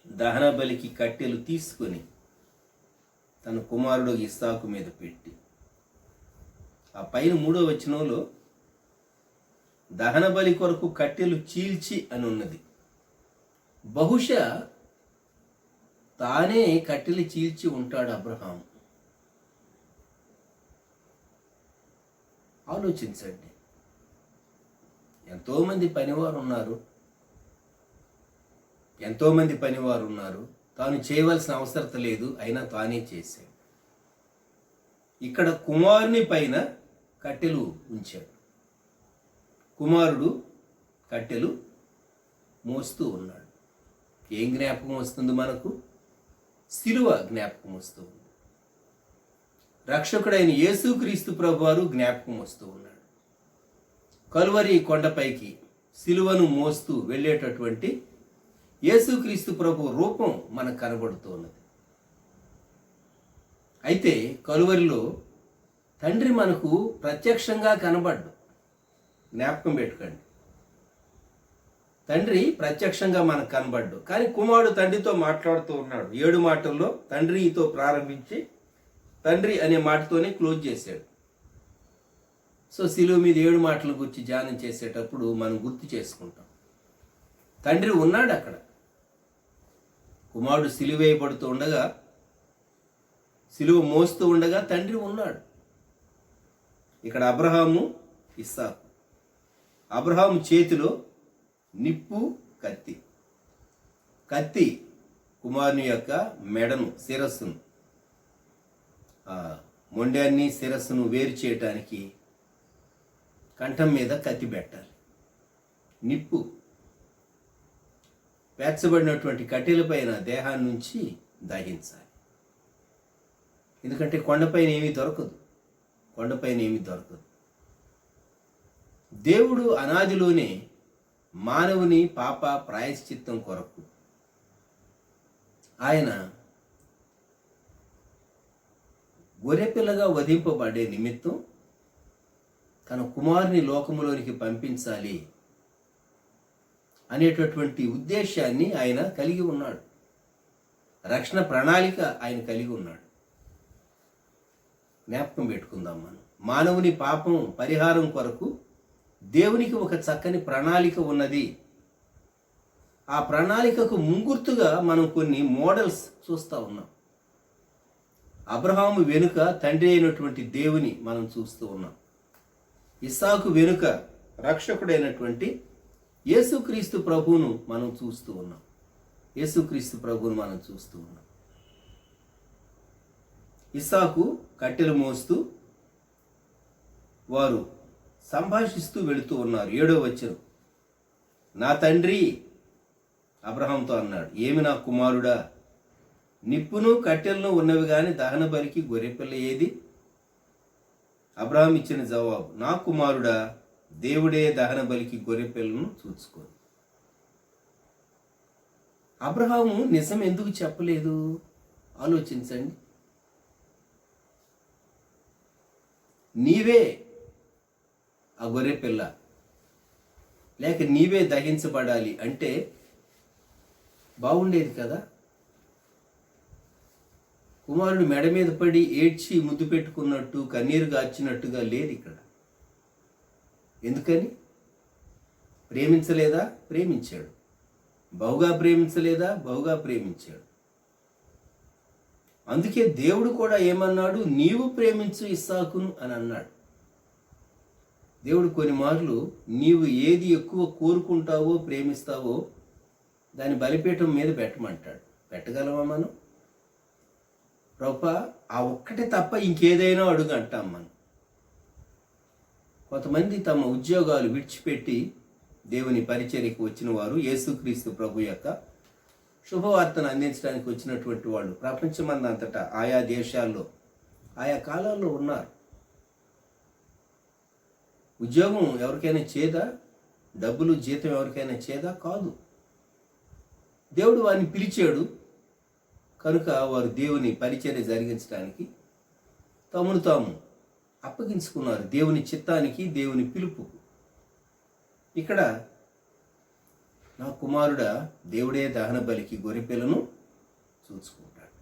దహన బలికి కట్టెలు తీసుకొని తన కుమారుడు ఇస్సాకు మీద పెట్టి, ఆ పైన 3వ వచనంలో దహన బలి కొరకు కట్టెలు చీల్చి అని ఉన్నది. బహుశా తానే కట్టెలు చీల్చి ఉంటాడు అబ్రహాం. ఆలోచించండి, ఎంతోమంది పనివారు ఉన్నారు, తాను చేయవలసిన అవసరం లేదు, అయినా తానే చేశాడు. ఇక్కడ కుమారుని పైన కట్టెలు ఉంచాడు. కుమారుడు కట్టెలు మోస్తూ ఉన్నాడు. ఏం జ్ఞాపకం వస్తుంది మనకు? శిలువ జ్ఞాపకం వస్తూ ఉంది. రక్షకుడైన యేసుక్రీస్తు ప్రభువారు జ్ఞాపకం వస్తూ ఉన్నాడు. కలువరి కొండపైకి శిలువను మోస్తూ వెళ్ళేటటువంటి యేసుక్రీస్తు ప్రభు రూపం మనకు కనబడుతూ ఉన్నది. అయితే కలువరిలో తండ్రి మనకు ప్రత్యక్షంగా కనబడ్డు. జ్ఞాపకం పెట్టుకోండి, తండ్రి ప్రత్యక్షంగా మనకు కనబడ్డు. కానీ కుమారుడు తండ్రితో మాట్లాడుతూ ఉన్నాడు. 7 మాటల్లో తండ్రితో ప్రారంభించి తండ్రి అనే మాటతోనే క్లోజ్ చేశాడు. సో శిలువ మీద 7 మాటల గురించి ధ్యానం చేసేటప్పుడు మనం గుర్తు చేసుకుంటాం, తండ్రి ఉన్నాడు అక్కడ. కుమారుడు సిలువ వేయబడుతూ ఉండగా, సిలువ మోస్తూ ఉండగా తండ్రి ఉన్నాడు. ఇక్కడ అబ్రహాము, ఇస్సాకు. అబ్రహాము చేతిలో నిప్పు, కత్తి కుమారుని యొక్క మెడను, శిరస్సును, మొండాన్ని శిరస్సును వేరు చేయటానికి కంఠం మీద కత్తి పెట్టాలి. నిప్పు పేర్చబడినటువంటి కట్టెల పైన దేహాన్ని నుంచి దహించాలి. ఎందుకంటే కొండపైన ఏమీ దొరకదు. దేవుడు అనాదిలోనే మానవుని పాప ప్రాయశ్చిత్తం కొరకు ఆయన గొర్రెపిల్లగా వధింపబడే నిమిత్తం తన కుమారుని లోకములోనికి పంపించాలి అనేటటువంటి ఉద్దేశాన్ని ఆయన కలిగి ఉన్నాడు. రక్షణ ప్రణాళిక ఆయన కలిగి ఉన్నాడు. జ్ఞాపకం పెట్టుకుందాం మనం. మానవుని పాపం పరిహారం కొరకు దేవునికి ఒక చక్కని ప్రణాళిక ఉన్నది. ఆ ప్రణాళికకు ముంగుర్తుగా మనం కొన్ని మోడల్స్ చూస్తూ ఉన్నాం. అబ్రహాము వెనుక తండ్రి అయినటువంటి దేవుని మనం చూస్తూ ఉన్నాం. ఇస్సాకు వెనుక రక్షకుడైనటువంటి యేసుక్రీస్తు ప్రభువును మనం చూస్తూ ఉన్నాం. ఇస్సాకు కట్టెలు మోస్తూ, వారు సంభాషిస్తూ వెళుతూ ఉన్నారు. 7వ వచనం, నా తండ్రి అబ్రహాంతో అన్నాడు, ఏమి నా కుమారుడా, నిప్పును కట్టెలను ఉన్నవి గాని దహన బలికి గొర్రెపిల్ల ఏది? అబ్రహాం ఇచ్చిన జవాబు, నా కుమారుడా, దేవుడే దహన బలికి గొర్రెపిల్లను చూసుకో. అబ్రహాము నిజం ఎందుకు చెప్పలేదు? ఆలోచించండి. నీవే ఆ గొర్రెపిల్ల, లేక నీవే దహించబడాలి అంటే బాగుండేది కదా. కుమారుడు మెడ మీద పడి ఏడ్చి ముద్దు పెట్టుకున్నట్టు, కన్నీరు గార్చినట్టుగా లేదు ఇక్కడ. ఎందుకని? ప్రేమించలేదా? ప్రేమించాడు. బహుగా ప్రేమించలేదా? బహుగా ప్రేమించాడు. అందుకే దేవుడు కూడా ఏమన్నాడు? నీవు ప్రేమించు ఇస్సాకును అని అన్నాడు. దేవుడు కొన్ని మార్లు నీవు ఏది ఎక్కువ కోరుకుంటావో, ప్రేమిస్తావో దాని బలిపీఠం మీద పెట్టమంటాడు. పెట్టగలమా మనం? ప్రభువా, ఆ ఒక్కటే తప్ప ఇంకేదైనా అడుగు అంటాం మనం. కొంతమంది తమ ఉద్యోగాలు విడిచిపెట్టి దేవుని పరిచర్యకు వచ్చిన వారు, యేసుక్రీస్తు ప్రభు యొక్క శుభవార్తను అందించడానికి వచ్చినటువంటి వాళ్ళు ప్రపంచమందంతటా ఆయా దేశాల్లో ఆయా కాలాల్లో ఉన్నారు. ఉద్యోగం ఎవరికైనా చేదా? డబ్బులు జీతం ఎవరికైనా చేదా? కాదు. దేవుడు వారిని పిలిచాడు కనుక వారు దేవుని పరిచర్య జరిగించడానికి తమను తాము అప్పగించుకున్నారు, దేవుని చిత్తానికి, దేవుని పిలుపుకు. ఇక్కడ నా కుమారుడా, దేవుడే దహన బలికి గొర్రెపిల్లను చూసుకుంటాడు.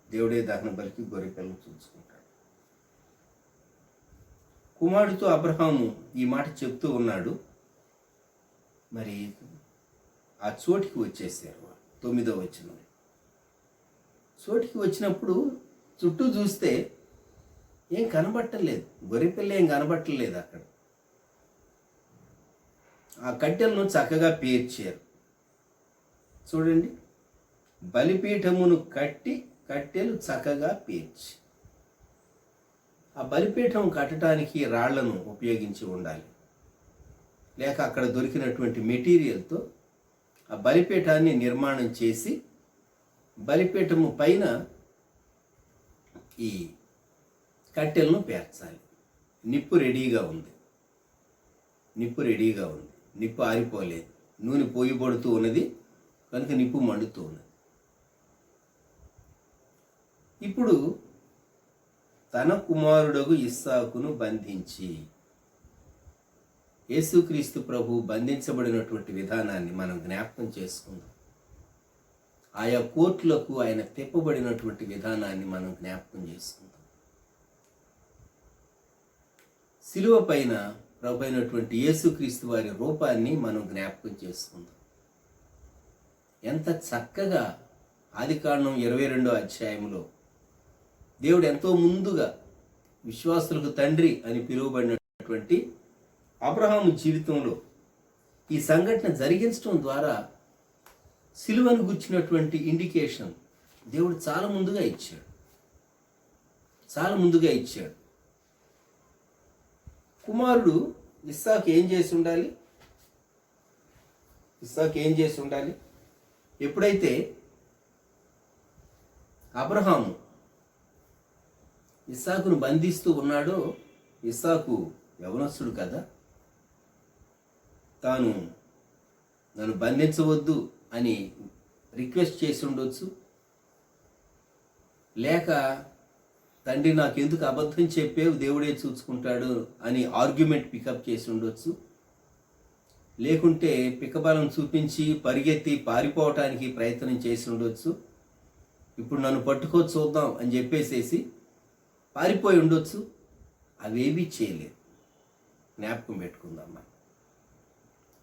దేవుడే దహన బలికి గొర్రెపిల్లను చూసుకుంటాడు. కుమారుడితో అబ్రహాము ఈ మాట చెప్తూ ఉన్నాడు. మరి ఆ చోటికి వచ్చేసారు. 9వ వచనం, చోటికి వచ్చినప్పుడు చుట్టూ చూస్తే ఏం కనబట్టలేదు, గొర్రెపిల్ల ఏం కనబట్టలేదు అక్కడ. ఆ కట్టెలను చక్కగా పేర్చారు. చూడండి, బలిపీఠమును కట్టి కట్టెలు చక్కగా పేర్చి. ఆ బలిపీఠం కట్టడానికి రాళ్లను ఉపయోగించి ఉండాలి, లేక అక్కడ దొరికినటువంటి మెటీరియల్తో ఆ బలిపీఠాన్ని నిర్మాణం చేసి బలిపీఠము పైన ఈ కట్టెలను పేర్చాలి. నిప్పు రెడీగా ఉంది, నిప్పు ఆరిపోలేదు, నూనె పోయిబడుతూ ఉన్నది కనుక నిప్పు మండుతూ ఉన్నది. ఇప్పుడు తన కుమారుడగు ఇస్సాకును బంధించి, యేసుక్రీస్తు ప్రభు బంధించబడినటువంటి విధానాన్ని మనం జ్ఞాపకం చేసుకుందాం. ఆయా కోర్టులకు ఆయన తిప్పబడినటువంటి విధానాన్ని మనం జ్ఞాపకం చేసుకుందాం. శిలువ పైన ప్రభు అయినటువంటి యేసుక్రీస్తు వారి రూపాన్ని మనం జ్ఞాపకం చేసుకుందాం. ఎంత చక్కగా ఆదికాండం 22వ అధ్యాయంలో దేవుడు ఎంతో ముందుగా విశ్వాసులకు తండ్రి అని పిలువబడినటువంటి అబ్రహాము జీవితంలో ఈ సంఘటన జరిగించడం ద్వారా సిలువను గుర్చినటువంటి ఇండికేషన్ దేవుడు చాలా ముందుగా ఇచ్చాడు. కుమారుడు ఇస్సాకు ఏం చేసి ఉండాలి? ఎప్పుడైతే అబ్రహాము ఇస్సాకును బంధిస్తూ ఉన్నాడో, ఇస్సాకు యవనస్తుడు కదా, తాను నన్ను బంధించవద్దు అని రిక్వెస్ట్ చేసి ఉండొచ్చు, లేక తండ్రి నాకెందుకు అబద్ధం చెప్పేవు, దేవుడే చూసుకుంటాడు అని ఆర్గ్యుమెంట్ పికప్ చేసి ఉండొచ్చు, లేకుంటే పికబలం చూపించి పరిగెత్తి పారిపోవటానికి ప్రయత్నం చేసి ఉండొచ్చు, ఇప్పుడు నన్ను పట్టుకో చూద్దాం అని చెప్పేసేసి పారిపోయి ఉండొచ్చు. అవేమీ చేయలేదు. జ్ఞాపకం పెట్టుకుందాం.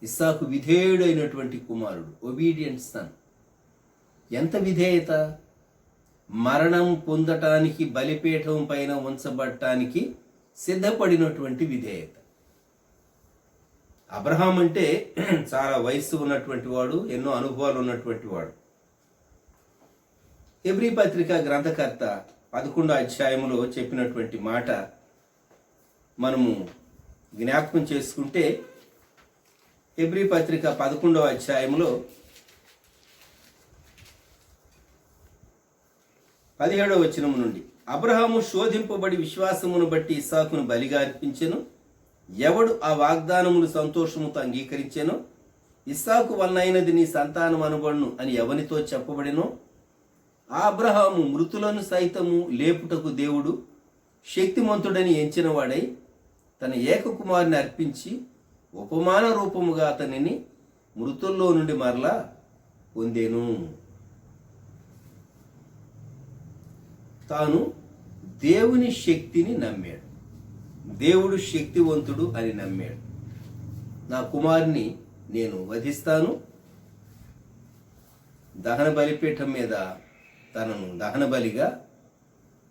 ఇస్సాకు విధేయుడైనటువంటి కుమారుడు, ఒబీడియంట్ సన్. ఎంత విధేయత! మరణం పొందటానికి బలిపీఠం పైన ఉంచబడటానికి సిద్ధపడినటువంటి విధేయత. అబ్రహాం అంటే చాలా వయస్సు ఉన్నటువంటి వాడు, ఎన్నో అనుభవాలు ఉన్నటువంటి వాడు. హెబ్రీ పత్రిక గ్రంథకర్త 11వ అధ్యాయంలో చెప్పినటువంటి మాట మనము జ్ఞాపకం చేసుకుంటే హెబ్రీ పత్రిక 11వ అధ్యాయంలో 17వ వచనం నుండి, అబ్రహాము శోధింపబడి విశ్వాసమును బట్టి ఇస్సాకును బలిగా అర్పించెను. ఎవడు ఆ వాగ్దానమును సంతోషముతో అంగీకరించెనో ఇస్సాకు వలనైనది నీ సంతానం అనబడును అని ఎవనితో చెప్పబడినో ఆ అబ్రహాము మృతులను సైతము లేపుటకు దేవుడు శక్తిమంతుడని ఎంచినవాడై తన ఏకకుమారుని అర్పించి ఉపమాన రూపముగా అతనిని మృతుల్లో నుండి మరలా పొందెను. తాను దేవుని శక్తిని నమ్మాడు. దేవుడు శక్తివంతుడు అని నమ్మాడు. నా కుమారుని నేను వధిస్తాను, దహన బలిపీఠం మీద తనను దహన బలిగా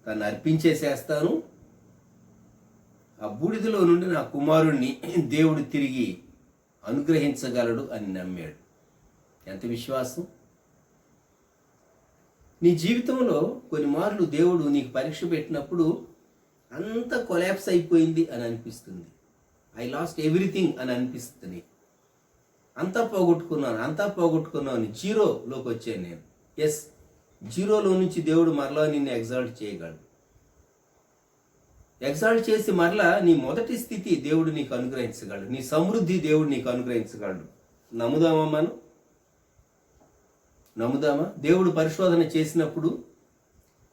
తను అర్పించేసేస్తాను, ఆ బూడిదలో నుండి నా కుమారుణ్ణి దేవుడు తిరిగి అనుగ్రహించగలడు అని నమ్మాడు. ఎంత విశ్వాసం! నీ జీవితంలో కొన్ని మార్లు దేవుడు నీకు పరీక్ష పెట్టినప్పుడు అంత కొలాప్స్ అయిపోయింది అని అనిపిస్తుంది. ఐ లాస్ట్ ఎవ్రీథింగ్ అని అనిపిస్తుంది. అంతా పోగొట్టుకున్నాను, జీరోలోకి వచ్చాను నేను. ఎస్, జీరోలో నుంచి దేవుడు మరలా నిన్ను ఎగ్జాల్ట్ చేయగలడు. ఎగ్జాల్ట్ చేసి మరలా నీ మొదటి స్థితి దేవుడు నీకు అనుగ్రహించగలడు, నీ సమృద్ధి దేవుడు నీకు అనుగ్రహించగలడు. నమ్ముదామా? దేవుడు పరిశోధన చేసినప్పుడు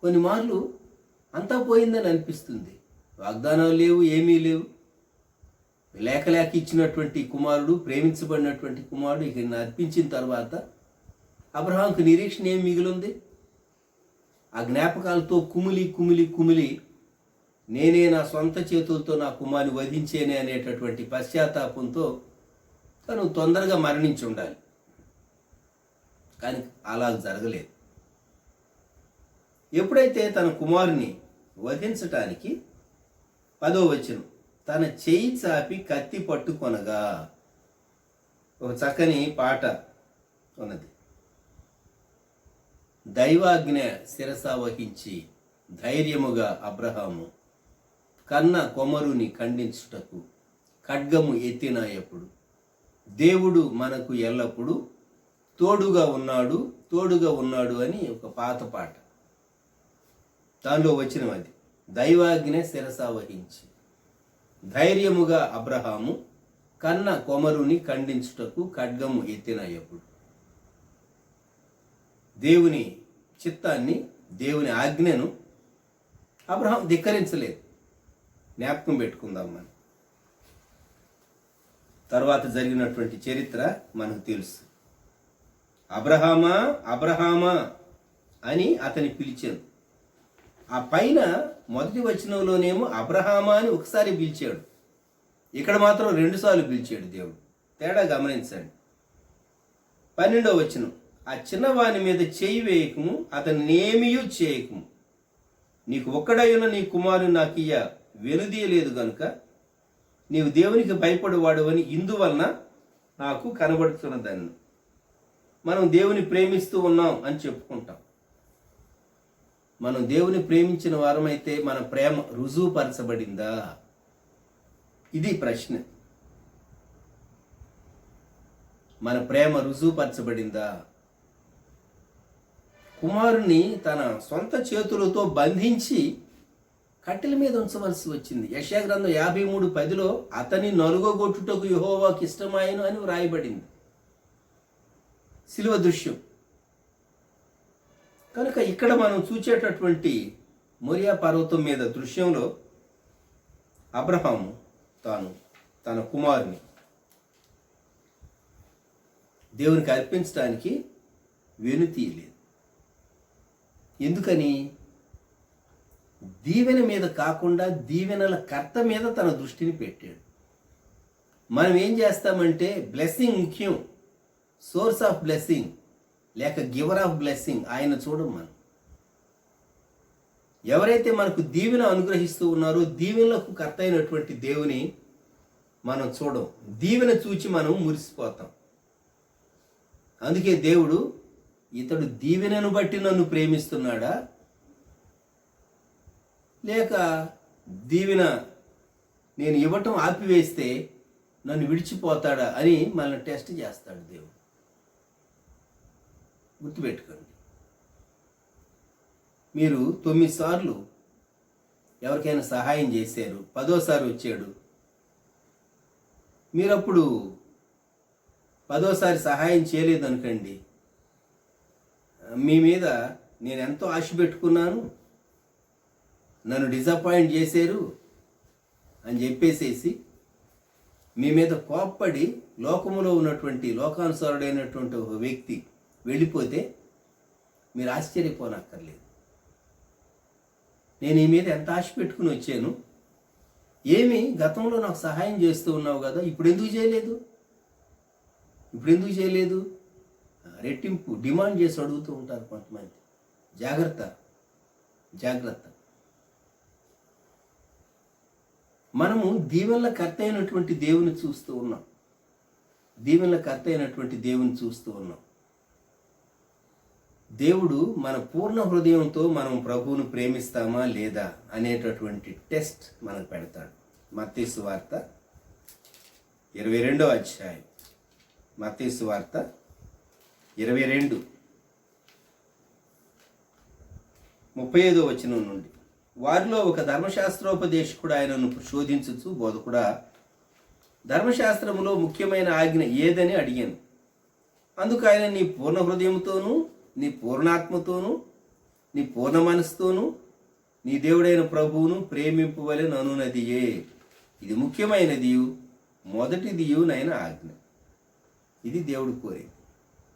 కొన్ని మార్లు అంతా పోయిందని అనిపిస్తుంది. వాగ్దానాలు లేవు, ఏమీ లేవు. లేక ఇచ్చినటువంటి కుమారుడు, ప్రేమించబడినటువంటి కుమారుడు ఇక అర్పించిన తర్వాత అబ్రహాంకు నిరీక్షణ ఏం మిగిలింది? ఆ జ్ఞాపకాలతో కుమిలి నేనే నా సొంత చేతులతో నా కుమారుని వధించేనే అనేటటువంటి పశ్చాత్తాపంతో తను తొందరగా మరణించి ఉండాలి. కానీ అలా జరగలేదు. ఎప్పుడైతే తన కుమారుని వధించటానికి 10వ వచనం, తన చేయి చాపి కత్తి పట్టుకొనగా, ఒక చక్కని పాట ఉన్నది. దైవాజ్ఞ శిరస వహించి ధైర్యముగా అబ్రహాము కన్న కొమరుని ఖండించుటకు ఖడ్గము ఎత్తినాయప్పుడు దేవుడు మనకు ఎల్లప్పుడూ తోడుగా ఉన్నాడు అని ఒక పాత పాట. దానిలో వచ్చిన అది, దైవాజ్ఞ శిరస వహించి ధైర్యముగా అబ్రహాము కన్న కొమరుని ఖండించుటకు ఖడ్గము ఎత్తినాయప్పుడు. దేవుని చిత్తాన్ని, దేవుని ఆజ్ఞను అబ్రహాం ధిక్కరించలేదు. జ్ఞాపకం పెట్టుకుందాం మనం. తర్వాత జరిగినటువంటి చరిత్ర మనకు తెలుసు. అబ్రహామా అని అతని పిలిచాడు. ఆ పైన మొదటి వచనంలోనేమో అబ్రహామా అని ఒకసారి పిలిచాడు, ఇక్కడ మాత్రం 2 సార్లు పిలిచాడు దేవుడు. తేడా గమనించండి. 12వ వచనం, ఆ చిన్నవాని మీద చేయి వేయకము, అతన్నేమియూ చేయకము, నీకు ఒక్కడైన నీ కుమారుని నాకు వెనుదీయలేదు గనుక నీవు దేవునికి భయపడేవాడవని ఇందువలన నాకు కనబడుతున్నదాన్ని. మనం దేవుని ప్రేమిస్తూ ఉన్నాం అని చెప్పుకుంటాం. మనం దేవుని ప్రేమించిన వారమైతే మన ప్రేమ రుజువుపరచబడిందా? ఇది ప్రశ్న. మన ప్రేమ రుజువుపరచబడిందా? కుమారుని తన సొంత చేతులతో బంధించి కట్టెల మీద ఉంచవలసి వచ్చింది. యెషయా గ్రంథం 53:10లో అతని నలుగొట్టుటకు యెహోవాకు ఇష్టమాయెను అని వ్రాయబడింది. శిలువ దృశ్యం. కనుక ఇక్కడ మనం చూచేటటువంటి మోరియా పర్వతం మీద దృశ్యంలో అబ్రహాము తన కుమారుని దేవునికి అర్పించడానికి వెనుతీయలేదు. ఎందుకని? దీవెన మీద కాకుండా దీవెనల కర్త మీద తన దృష్టిని పెట్టాడు. మనం ఏం చేస్తామంటే బ్లెస్సింగ్ ముఖ్యం, సోర్స్ ఆఫ్ బ్లెస్సింగ్ లేక గివర్ ఆఫ్ బ్లెస్సింగ్ ఆయన చూడం. మనం ఎవరైతే మనకు దీవెన అనుగ్రహిస్తూ ఉన్నారో దీవెనలకు కర్త అయినటువంటి దేవుని మనం చూడం. దీవెన చూచి మనం మురిసిపోతాం. అందుకే దేవుడు, ఇతడు దీవెనను బట్టి నన్ను ప్రేమిస్తున్నాడా, లేక దీవెన నేను ఇవ్వటం ఆపివేస్తే నన్ను విడిచిపోతాడా అని మనల్ని టెస్ట్ చేస్తాడు దేవుడు. గుర్తుపెట్టుకోండి. మీరు 9 సార్లు ఎవరికైనా సహాయం చేశారు, 10వ వచ్చాడు. మీరప్పుడు 10వ సహాయం చేయలేదనుకోండి, మీ మీద నేను ఎంతో ఆశ పెట్టుకున్నాను, నన్ను డిసప్పాయింట్ చేశారు అని చెప్పేసేసి మీ మీద కోప్పడి లోకములో ఉన్నటువంటి లోకానుసారుడైనటువంటి ఒక వ్యక్తి వెళ్ళిపోతే మీరు ఆశ్చర్యపోనక్కర్లేదు. నేను ఈ మీద ఎంత ఆశ పెట్టుకుని వచ్చాను, ఏమి గతంలో నాకు సహాయం చేస్తూ ఉన్నావు కదా, ఇప్పుడు ఎందుకు చేయలేదు? రెట్టింపు డిమాండ్ చేసి అడుగుతూ ఉంటారు కొంతమంది. జాగ్రత్త. మనము దీవెనల కర్త అయినటువంటి దేవుని చూస్తూ ఉన్నాం. దేవుడు మన పూర్ణ హృదయంతో మనం ప్రభువును ప్రేమిస్తామా లేదా అనేటటువంటి టెస్ట్ మనకు పెడతాడు. మత్తయి సువార్త 22వ అధ్యాయం, మత్తయి సువార్త 22:35 వచనం నుండి. వారిలో ఒక ధర్మశాస్త్రోపదేశకుడు ఆయనను శోధించుచు, బోధకుడా, ధర్మశాస్త్రములో ముఖ్యమైన ఆజ్ఞ ఏదని అడిగాను. అందుకు ఆయన, నీ పూర్ణ హృదయంతోనూ, నీ పూర్ణాత్మతోనూ, నీ పూర్ణ మనసుతోనూ నీ దేవుడైన ప్రభువును ప్రేమింపవలెను అనున్నదియే. ఇది ముఖ్యమైనదియు మొదటిదియు నైన ఆజ్ఞ. ఇది దేవుడు కోరేది.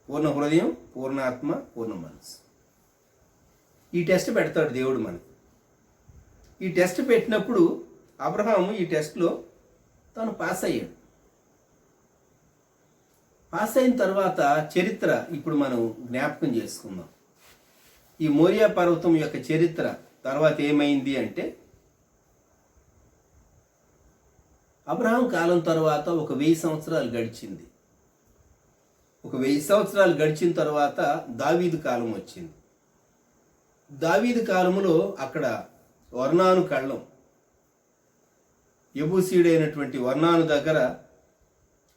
పూర్ణ హృదయం, పూర్ణాత్మ, పూర్ణ మనసు. ఈ టెస్ట్ పెడతాడు దేవుడు మనకు. ఈ టెస్ట్ పెట్టినప్పుడు అబ్రహాము ఈ టెస్ట్లో తను పాస్ అయ్యాడు. పాస్ అయిన తర్వాత చరిత్ర ఇప్పుడు మనం జ్ఞాపకం చేసుకుందాం. ఈ మోరియా పర్వతం యొక్క చరిత్ర తర్వాత ఏమైంది అంటే, అబ్రహాం కాలం తర్వాత ఒక 1000 సంవత్సరాలు గడిచింది. ఒక 1000 సంవత్సరాలు గడిచిన తర్వాత దావీదు కాలం వచ్చింది. దావీదు కాలంలో అక్కడ వర్ణాను కళ్ళం, యెబూసీయుడైనటువంటి వర్ణాను దగ్గర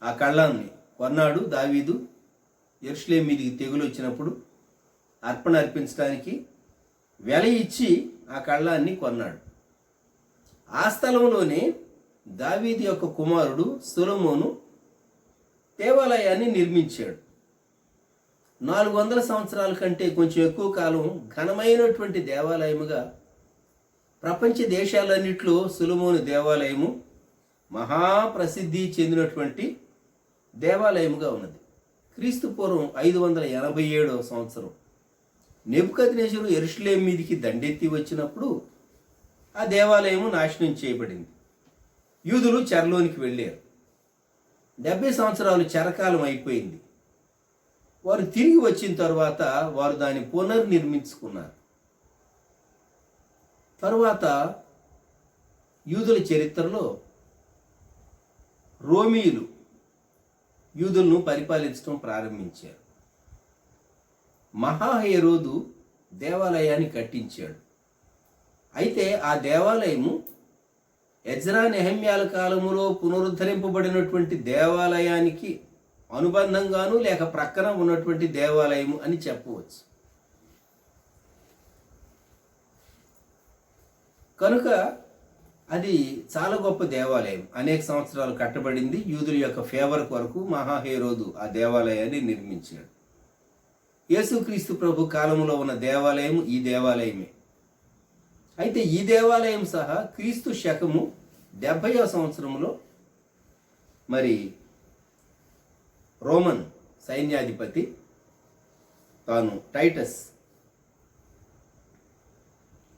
ఆ కళ్ళాన్ని కొన్నాడు దావీదు. యెరూషలేము మీదికి తెగులు వచ్చినప్పుడు అర్పణ అర్పించడానికి వెల ఇచ్చి ఆ కళ్ళాన్ని కొన్నాడు. ఆ స్థలంలోనే దావీదు యొక్క కుమారుడు సొలొమోను దేవాలయాన్ని నిర్మించాడు. 400 సంవత్సరాల కంటే కొంచెం ఎక్కువ కాలం ఘనమైనటువంటి దేవాలయముగా ప్రపంచ దేశాలన్నింటిలో సొలొమోను దేవాలయము మహాప్రసిద్ధి చెందినటువంటి దేవాలయముగా ఉన్నది. క్రీస్తు పూర్వం 587వ సంవత్సరం నెబుకద్నెజరు యెరూషలేము మీదికి దండెత్తి వచ్చినప్పుడు ఆ దేవాలయము నాశనం చేయబడింది. యూదులు చెరలోనికి వెళ్ళారు. 70 సంవత్సరాలు చెరకాలం అయిపోయింది. వారు తిరిగి వచ్చిన తర్వాత వారు దాన్ని పునర్నిర్మించుకున్నారు. తరువాత యూదుల చరిత్రలో రోమీయులు యూదులను పరిపాలించడం ప్రారంభించారు. మహాహేరోదు దేవాలయాన్ని కట్టించాడు. అయితే ఆ దేవాలయము ఎజ్రా నెహెమ్యాల కాలములో పునరుద్ధరింపబడినటువంటి దేవాలయానికి అనుబంధంగాను లేక ప్రక్కన ఉన్నటువంటి దేవాలయము అని చెప్పవచ్చు. కనుక అది చాలా గొప్ప దేవాలయం. అనేక సంవత్సరాలు కట్టబడింది. యూదుల యొక్క ఫేవర్ కొరకు మహాహేరోదు ఆ దేవాలయాన్ని నిర్మించాడు. యేసుక్రీస్తు ప్రభు కాలంలో ఉన్న దేవాలయం ఈ దేవాలయమే. అయితే ఈ దేవాలయం సహా క్రీస్తు శకము 70వ సంవత్సరంలో మరి రోమన్ సైన్యాధిపతి తాను టైటస్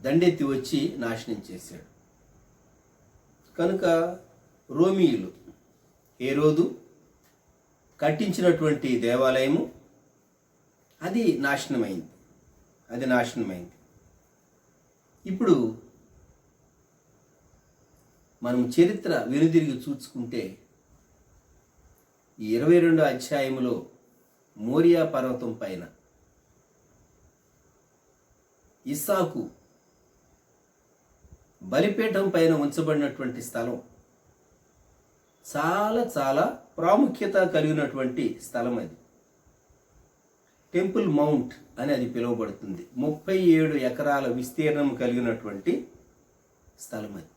దండెత్తి వచ్చి నాశనం చేశాడు. కనుక రోమీయులు హేరోదు కట్టించినటువంటి దేవాలయము అది నాశనమైంది. ఇప్పుడు మనం చరిత్ర వెనుదిరిగి చూసుకుంటే ఈ 22వ అధ్యాయములో మోరియా పర్వతం పైన ఇస్సాకు బలిపీఠం పైన ఉంచబడినటువంటి స్థలం చాలా చాలా ప్రాముఖ్యత కలిగినటువంటి స్థలం అది. టెంపుల్ మౌంట్ అని అది పిలువబడుతుంది. 37 ఎకరాల విస్తీర్ణం కలిగినటువంటి స్థలం అది.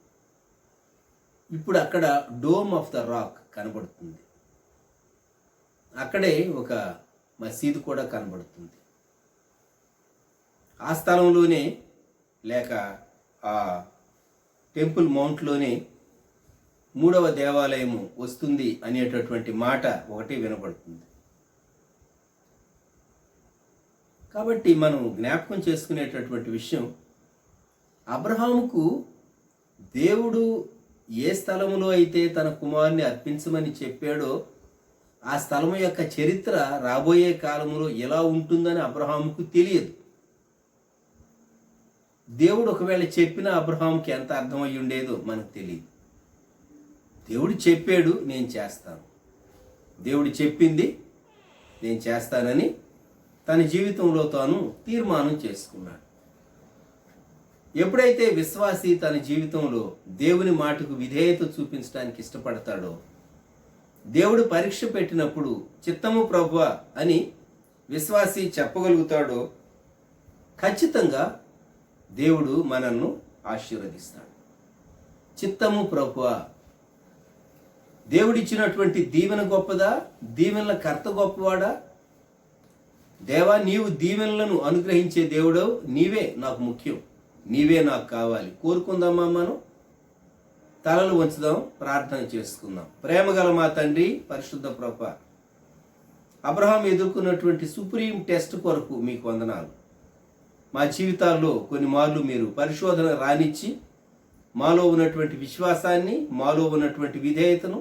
ఇప్పుడు అక్కడ డోమ్ ఆఫ్ ద రాక్ కనబడుతుంది. అక్కడే ఒక మసీదు కూడా కనబడుతుంది. ఆ స్థలంలోనే లేక ఆ టెంపుల్ మౌంట్లోనే 3వ దేవాలయము వస్తుంది అనేటటువంటి మాట ఒకటి వినబడుతుంది. కాబట్టి మనం జ్ఞాపకం చేసుకునేటటువంటి విషయం, అబ్రహాముకు దేవుడు ఏ స్థలములో అయితే తన కుమారుని అర్పించమని చెప్పాడో ఆ స్థలము యొక్క చరిత్ర రాబోయే కాలంలో ఎలా ఉంటుందని అబ్రహాముకు తెలియదు. దేవుడు ఒకవేళ చెప్పిన అబ్రహాముకి ఎంత అర్థమై ఉండేదో మనకు తెలియదు. దేవుడు చెప్పాడు, నేను చేస్తాను, దేవుడు చెప్పింది నేను చేస్తానని తన జీవితంలో తాను తీర్మానం చేసుకున్నాడు. ఎప్పుడైతే విశ్వాసి తన జీవితంలో దేవుని మాటకు విధేయత చూపించడానికి ఇష్టపడతాడో, దేవుడు పరీక్ష పెట్టినప్పుడు చిత్తము ప్రభువా అని విశ్వాసి చెప్పగలుగుతాడో, ఖచ్చితంగా దేవుడు మనల్ని ఆశీర్వదిస్తాడు. చిత్తము ప్రభువా, దేవుడిచ్చినటువంటి దీవెన గొప్పదా, దీవెనల కర్త గొప్పవాడా? దేవా, నీవు దీవెనలను అనుగ్రహించే దేవుడవు, నీవే నాకు ముఖ్యం, నీవే నాకు కావాలి. కోరుకుందామా? మనం తలలు వంచుదాం, ప్రార్థన చేసుకుందాం. ప్రేమగల మా తండ్రి, పరిశుద్ధ ప్రభువా, అబ్రహాం ఎదుర్కొన్నటువంటి సుప్రీం టెస్ట్ కొరకు మీకు వందనాలు. మా జీవితాల్లో కొన్ని మార్లు మీరు పరిశోధన రానిచ్చి మాలో ఉన్నటువంటి విశ్వాసాన్ని, మాలో ఉన్నటువంటి విధేయతను,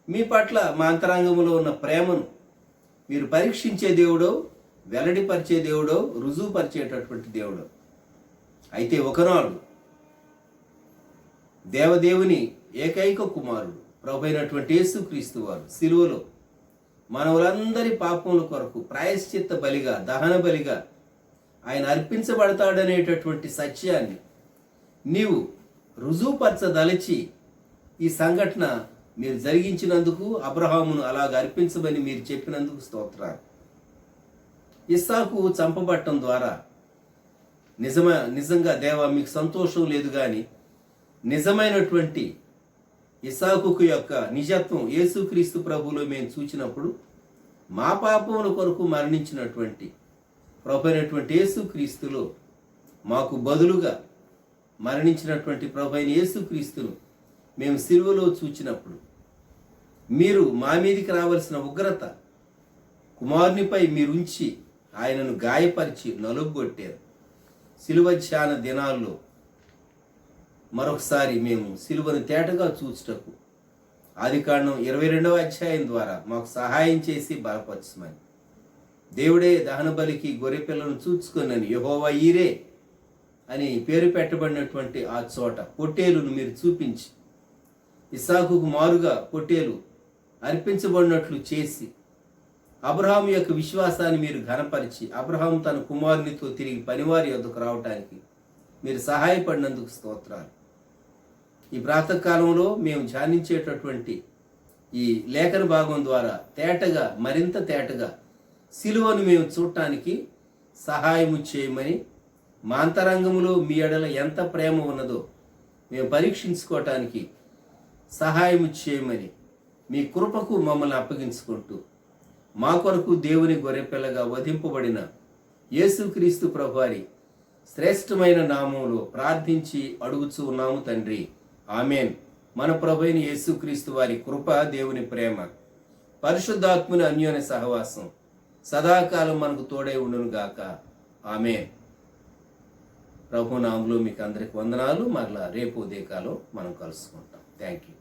మీ పట్ల మా అంతరంగంలో ఉన్న ప్రేమను మీరు పరీక్షించే దేవుడో, వెల్లడిపరిచే దేవుడో, రుజువుపరిచేటటువంటి దేవుడో. అయితే ఒకనాడు దేవదేవుని ఏకైక కుమారుడు ప్రభువైనటువంటి యేసుక్రీస్తు వారు సిలువలో మనవులందరి పాపముల కొరకు ప్రాయశ్చిత్త బలిగా, దహన బలిగా ఆయన అర్పించబడతాడనేటటువంటి సత్యాన్ని నీవు రుజువుపరచదలిచి ఈ సంఘటన మీరు జరిగించినందుకు, అబ్రహామును అలాగ అర్పించమని మీరు చెప్పినందుకు స్తోత్రాలు. ఇస్సాకు చంపబట్టం ద్వారా నిజంగా దేవా మీకు సంతోషం లేదు, కానీ నిజమైనటువంటి ఇస్సాకు యొక్క నిజత్వం యేసుక్రీస్తు ప్రభువులో మేము చూచినప్పుడు మా పాపముల కొరకు మరణించినటువంటి ప్రభు అయినటువంటి యేసుక్రీస్తులో మాకు బదులుగా మరణించినటువంటి ప్రభు అయిన యేసుక్రీస్తును మేము సిలువలో చూచినప్పుడు మీరు మా మీదికి రావాల్సిన ఉగ్రత కుమారునిపై మీరుంచి ఆయనను గాయపరిచి నలుగొట్టారు. సిలువ ధ్యాన దినాల్లో మరొకసారి మేము సిలువను తేటగా చూచుటకు ఆదికాండం 22వ అధ్యాయం ద్వారా మాకు సహాయం చేసి బలపరచమని, దేవుడే దహన బలికి గొర్రెపిల్లను చూచుకొనని యెహోవా ఈరే అని పేరు పెట్టబడినటువంటి ఆ చోట పొట్టేలును మీరు చూపించి ఇస్సాకుకు మారుగా పొట్టేలు అర్పించబడినట్లు చేసి అబ్రహాము యొక్క విశ్వాసాన్ని మీరు ఘనపరిచి అబ్రహాము తన కుమారునితో తిరిగి పనివారి వద్దకు రావటానికి మీరు సహాయపడినందుకు స్తోత్రాలు. ఈ ప్రాతకాలంలో మేము ధ్యానించేటటువంటి ఈ లేఖన భాగం ద్వారా తేటగా, మరింత తేటగా సిలువను మేము చూడటానికి సహాయము చేయమని, మా అంతరంగంలో మీ ఎడల ఎంత ప్రేమ ఉన్నదో మేము పరీక్షించుకోవటానికి సహాయము చేయమని మీ కృపకు మమ్మల్ని అప్పగించుకుంటూ మా కొరకు దేవుని గొర్రెపిల్లగా వధింపబడిన యేసుక్రీస్తు ప్రభువారి శ్రేష్టమైన నామములో ప్రార్థించి అడుగుచూ ఉన్నాము తండ్రి, ఆమేన్. మన ప్రభువైన యేసుక్రీస్తు వారి కృప, దేవుని ప్రేమ, పరిశుద్ధాత్ముని అన్యోన్య సహవాసం సదాకాలం మనకు తోడై ఉండును గాక, ఆమేన్. ప్రభు నామములో మీకు అందరికి వందనాలు. మరలా రేపు ఉదయకాలం మనం కలుసుకుంటాం. Thank you.